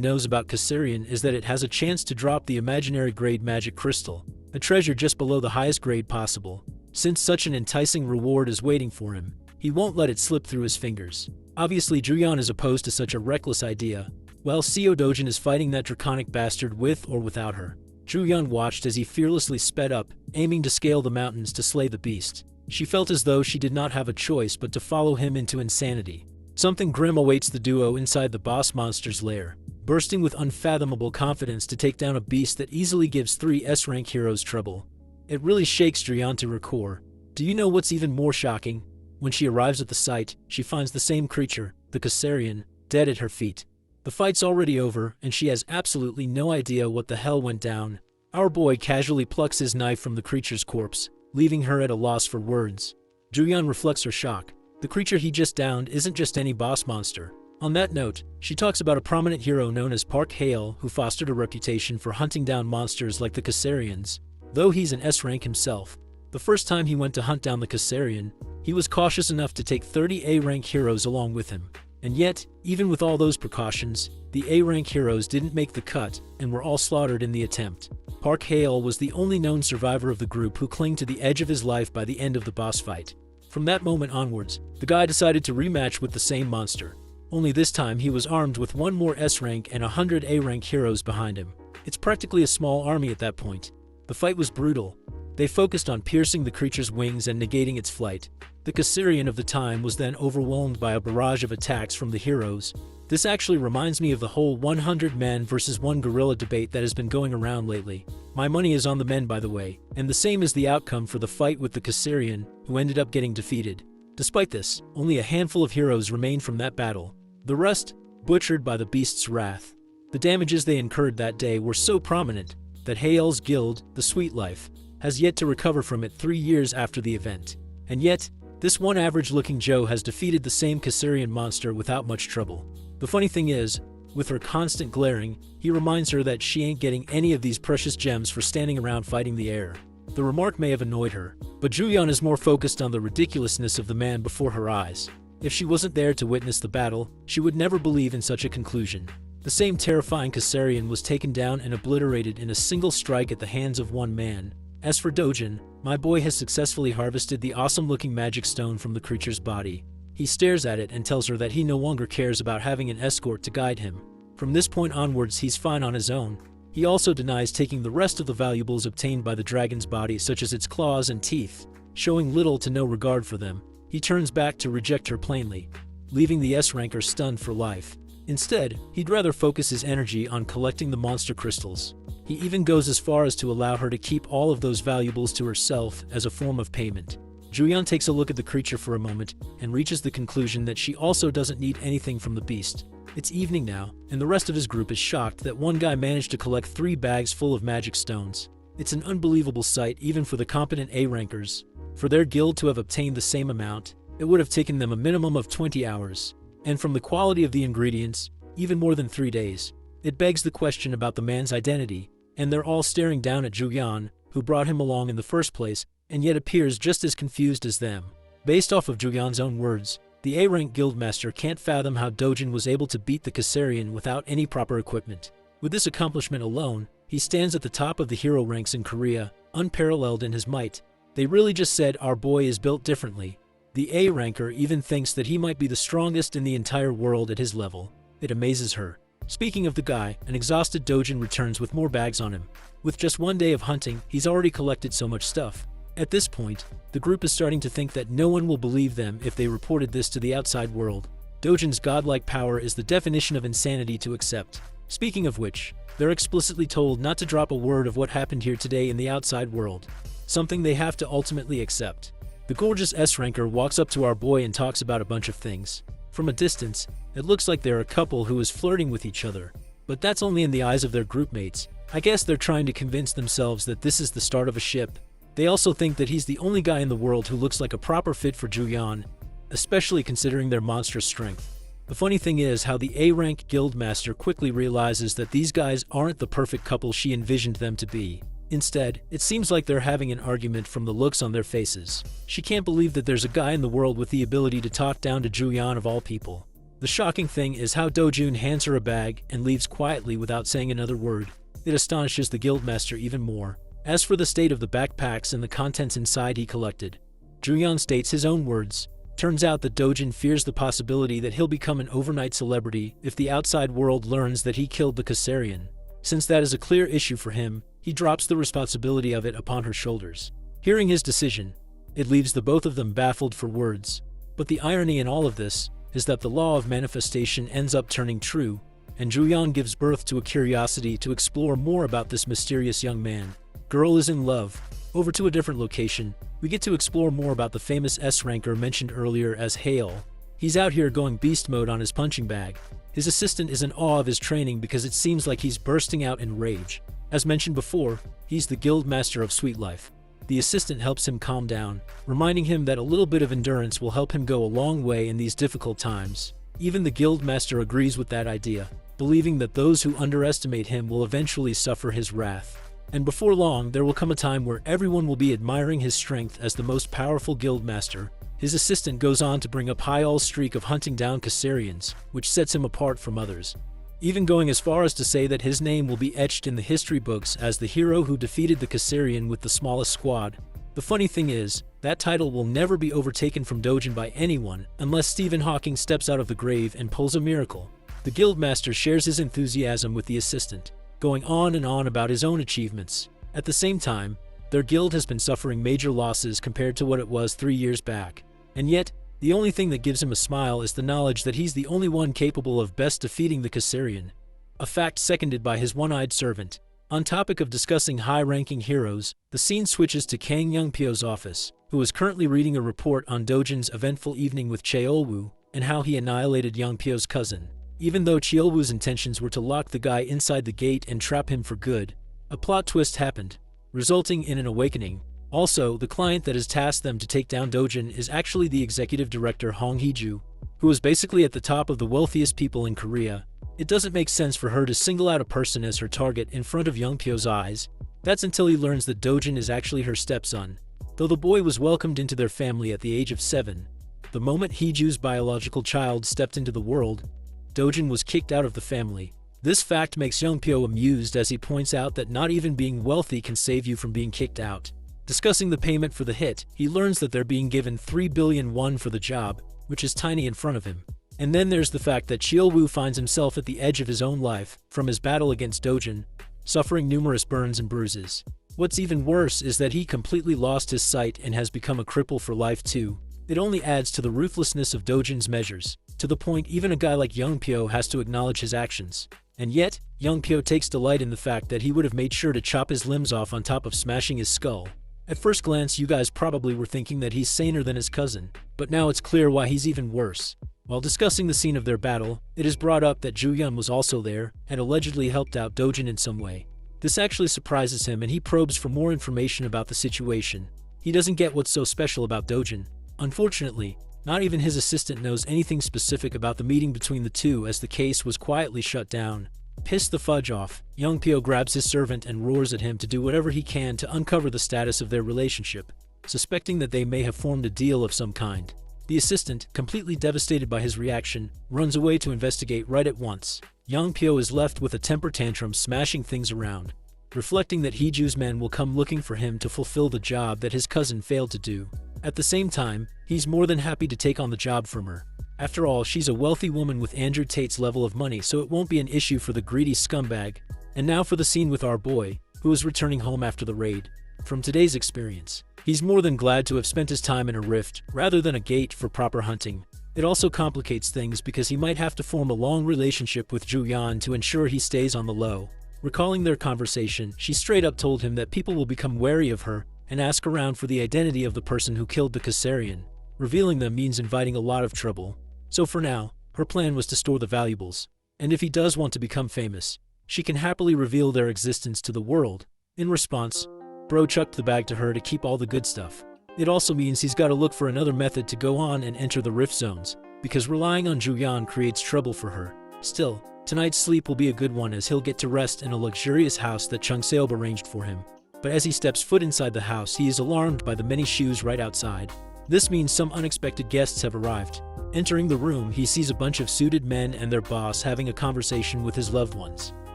knows about Caesarian is that it has a chance to drop the imaginary grade magic crystal, a treasure just below the highest grade possible. Since such an enticing reward is waiting for him, he won't let it slip through his fingers. Obviously, Julian is opposed to such a reckless idea, while Seo Dojun is fighting that draconic bastard with or without her. Julian watched as he fearlessly sped up, aiming to scale the mountains to slay the beast. She felt as though she did not have a choice but to follow him into insanity. Something grim awaits the duo inside the boss monster's lair, bursting with unfathomable confidence to take down a beast that easily gives 3 S-rank heroes trouble. It really shakes Julian to her core. Do you know what's even more shocking? When she arrives at the site, she finds the same creature, the Caesarian, dead at her feet. The fight's already over, and she has absolutely no idea what the hell went down. Our boy casually plucks his knife from the creature's corpse, leaving her at a loss for words. Julian reflects her shock. The creature he just downed isn't just any boss monster. On that note, she talks about a prominent hero known as Park Hale who fostered a reputation for hunting down monsters like the Caesarians. Though he's an S-rank himself, the first time he went to hunt down the Caesarian, he was cautious enough to take 30 A-rank heroes along with him. And yet, even with all those precautions, the A-rank heroes didn't make the cut and were all slaughtered in the attempt. Park Hale was the only known survivor of the group who clung to the edge of his life by the end of the boss fight. From that moment onwards, the guy decided to rematch with the same monster. Only this time he was armed with 1 more S-rank and 100 A-rank heroes behind him. It's practically a small army at that point. The fight was brutal. They focused on piercing the creature's wings and negating its flight. The Caesarian of the time was then overwhelmed by a barrage of attacks from the heroes. This actually reminds me of the whole 100 man versus 1 gorilla debate that has been going around lately. My money is on the men, by the way, and the same is the outcome for the fight with the Caesarian, who ended up getting defeated. Despite this, only a handful of heroes remained from that battle. The rest, butchered by the beast's wrath. The damages they incurred that day were so prominent that Hale's guild, the Sweet Life, has yet to recover from it 3 years after the event. And yet, this one average-looking Joe has defeated the same Caesarian monster without much trouble. The funny thing is, with her constant glaring, he reminds her that she ain't getting any of these precious gems for standing around fighting the air. The remark may have annoyed her, but Julian is more focused on the ridiculousness of the man before her eyes. If she wasn't there to witness the battle, she would never believe in such a conclusion. The same terrifying Caesarian was taken down and obliterated in a single strike at the hands of 1 man. As for Dojun, my boy has successfully harvested the awesome-looking magic stone from the creature's body. He stares at it and tells her that he no longer cares about having an escort to guide him. From this point onwards, he's fine on his own. He also denies taking the rest of the valuables obtained by the dragon's body, such as its claws and teeth. Showing little to no regard for them, he turns back to reject her plainly, leaving the S-ranker stunned for life. Instead, he'd rather focus his energy on collecting the monster crystals. He even goes as far as to allow her to keep all of those valuables to herself as a form of payment. Julian takes a look at the creature for a moment and reaches the conclusion that she also doesn't need anything from the beast. It's evening now, and the rest of his group is shocked that one guy managed to collect 3 bags full of magic stones. It's an unbelievable sight even for the competent A-rankers. For their guild to have obtained the same amount, it would have taken them a minimum of 20 hours. And from the quality of the ingredients, even more than 3 days. It begs the question about the man's identity, and they're all staring down at Julian, who brought him along in the first place, and yet appears just as confused as them. Based off of Julian's own words, the A-rank guildmaster can't fathom how Dojun was able to beat the Caesarian without any proper equipment. With this accomplishment alone, he stands at the top of the hero ranks in Korea, unparalleled in his might. They really just said our boy is built differently. The A-ranker even thinks that he might be the strongest in the entire world at his level. It amazes her. Speaking of the guy, an exhausted Dojun returns with more bags on him. With just 1 day of hunting, he's already collected so much stuff. At this point, the group is starting to think that no one will believe them if they reported this to the outside world. Dojun's godlike power is the definition of insanity to accept. Speaking of which, they're explicitly told not to drop a word of what happened here today in the outside world. Something they have to ultimately accept. The gorgeous S-ranker walks up to our boy and talks about a bunch of things. From a distance, it looks like they're a couple who is flirting with each other. But that's only in the eyes of their group mates. I guess they're trying to convince themselves that this is the start of a ship. They also think that he's the only guy in the world who looks like a proper fit for Juyeon, especially considering their monstrous strength. The funny thing is how the A-rank guildmaster quickly realizes that these guys aren't the perfect couple she envisioned them to be. Instead, it seems like they're having an argument from the looks on their faces. She can't believe that there's a guy in the world with the ability to talk down to Juyeon of all people. The shocking thing is how Dojun hands her a bag and leaves quietly without saying another word. It astonishes the guildmaster even more. As for the state of the backpacks and the contents inside he collected, Juyeon states his own words. Turns out that Dojun fears the possibility that he'll become an overnight celebrity if the outside world learns that he killed the Caesarian. Since that is a clear issue for him, he drops the responsibility of it upon her shoulders. Hearing his decision, it leaves the both of them baffled for words. But the irony in all of this is that the law of manifestation ends up turning true, and Juyeon gives birth to a curiosity to explore more about this mysterious young man. Girl is in love. Over to a different location, we get to explore more about the famous S-ranker mentioned earlier as Hale. He's out here going beast mode on his punching bag. His assistant is in awe of his training because it seems like he's bursting out in rage. As mentioned before, he's the guild master of Sweet Life. The assistant helps him calm down, reminding him that a little bit of endurance will help him go a long way in these difficult times. Even the guild master agrees with that idea, believing that those who underestimate him will eventually suffer his wrath. And before long, there will come a time where everyone will be admiring his strength as the most powerful guild master. His assistant goes on to bring up Hyal's streak of hunting down Caesarians, which sets him apart from others, even going as far as to say that his name will be etched in the history books as the hero who defeated the Caesarian with the smallest squad. The funny thing is, that title will never be overtaken from Dojun by anyone unless Stephen Hawking steps out of the grave and pulls a miracle. The guildmaster shares his enthusiasm with the assistant, going on and on about his own achievements. At the same time, their guild has been suffering major losses compared to what it was 3 years back. And yet, the only thing that gives him a smile is the knowledge that he's the only one capable of best defeating the Caesarian, a fact seconded by his one-eyed servant. On topic of discussing high-ranking heroes, the scene switches to Kang Youngpyo's office, who is currently reading a report on Dojun's eventful evening with Cheolwoo and how he annihilated Youngpyo's cousin. Even though Cheolwoo's intentions were to lock the guy inside the gate and trap him for good, a plot twist happened, resulting in an awakening. Also, the client that has tasked them to take down Dojun is actually the executive director Hong Hee-ju, who is basically at the top of the wealthiest people in Korea. It doesn't make sense for her to single out a person as her target in front of Youngpyo's eyes. That's until he learns that Dojun is actually her stepson, though the boy was welcomed into their family at the age of 7. The moment Hee-ju's biological child stepped into the world, Dojun was kicked out of the family. This fact makes Youngpyo amused as he points out that not even being wealthy can save you from being kicked out. Discussing the payment for the hit, he learns that they're being given 3 billion won for the job, which is tiny in front of him. And then there's the fact that Cheolwoo finds himself at the edge of his own life from his battle against Dojun, suffering numerous burns and bruises. What's even worse is that he completely lost his sight and has become a cripple for life too. It only adds to the ruthlessness of Dojun's measures, to the point even a guy like Youngpyo has to acknowledge his actions. And yet, Youngpyo takes delight in the fact that he would have made sure to chop his limbs off on top of smashing his skull. At first glance, you guys probably were thinking that he's saner than his cousin, but now it's clear why he's even worse. While discussing the scene of their battle, it is brought up that Juyeon was also there and allegedly helped out Dojun in some way. This actually surprises him and he probes for more information about the situation. He doesn't get what's so special about Dojun. Unfortunately, not even his assistant knows anything specific about the meeting between the two as the case was quietly shut down. Pissed the fudge off, Youngpyo grabs his servant and roars at him to do whatever he can to uncover the status of their relationship, suspecting that they may have formed a deal of some kind. The assistant, completely devastated by his reaction, runs away to investigate right at once. Youngpyo is left with a temper tantrum smashing things around, reflecting that Hee-ju's men will come looking for him to fulfill the job that his cousin failed to do. At the same time, he's more than happy to take on the job from her. After all, she's a wealthy woman with Andrew Tate's level of money, so it won't be an issue for the greedy scumbag. And now for the scene with our boy, who is returning home after the raid. From today's experience, he's more than glad to have spent his time in a rift rather than a gate for proper hunting. It also complicates things because he might have to form a long relationship with Juyeon to ensure he stays on the low. Recalling their conversation, she straight up told him that people will become wary of her and ask around for the identity of the person who killed the Caesarian. Revealing them means inviting a lot of trouble. So for now, her plan was to store the valuables. And if he does want to become famous, she can happily reveal their existence to the world. In response, Bro chucked the bag to her to keep all the good stuff. It also means he's got to look for another method to go on and enter the rift zones, because relying on Juyan creates trouble for her. Still, tonight's sleep will be a good one as he'll get to rest in a luxurious house that Chung Seob arranged for him. But as he steps foot inside the house, he is alarmed by the many shoes right outside. This means some unexpected guests have arrived. Entering the room, he sees a bunch of suited men and their boss having a conversation with his loved ones.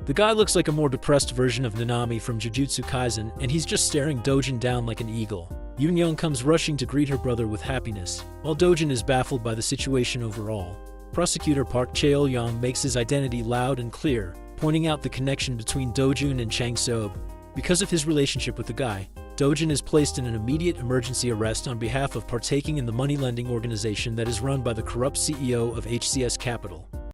The guy looks like a more depressed version of Nanami from Jujutsu Kaisen, and he's just staring Dojun down like an eagle. Yoon comes rushing to greet her brother with happiness, while Dojun is baffled by the situation overall. Prosecutor Park Cheol-young makes his identity loud and clear, pointing out the connection between Dojun and Chang Seob. Because of his relationship with the guy, Dojun is placed in an immediate emergency arrest on behalf of partaking in the money-lending organization that is run by the corrupt CEO of HCS Capital.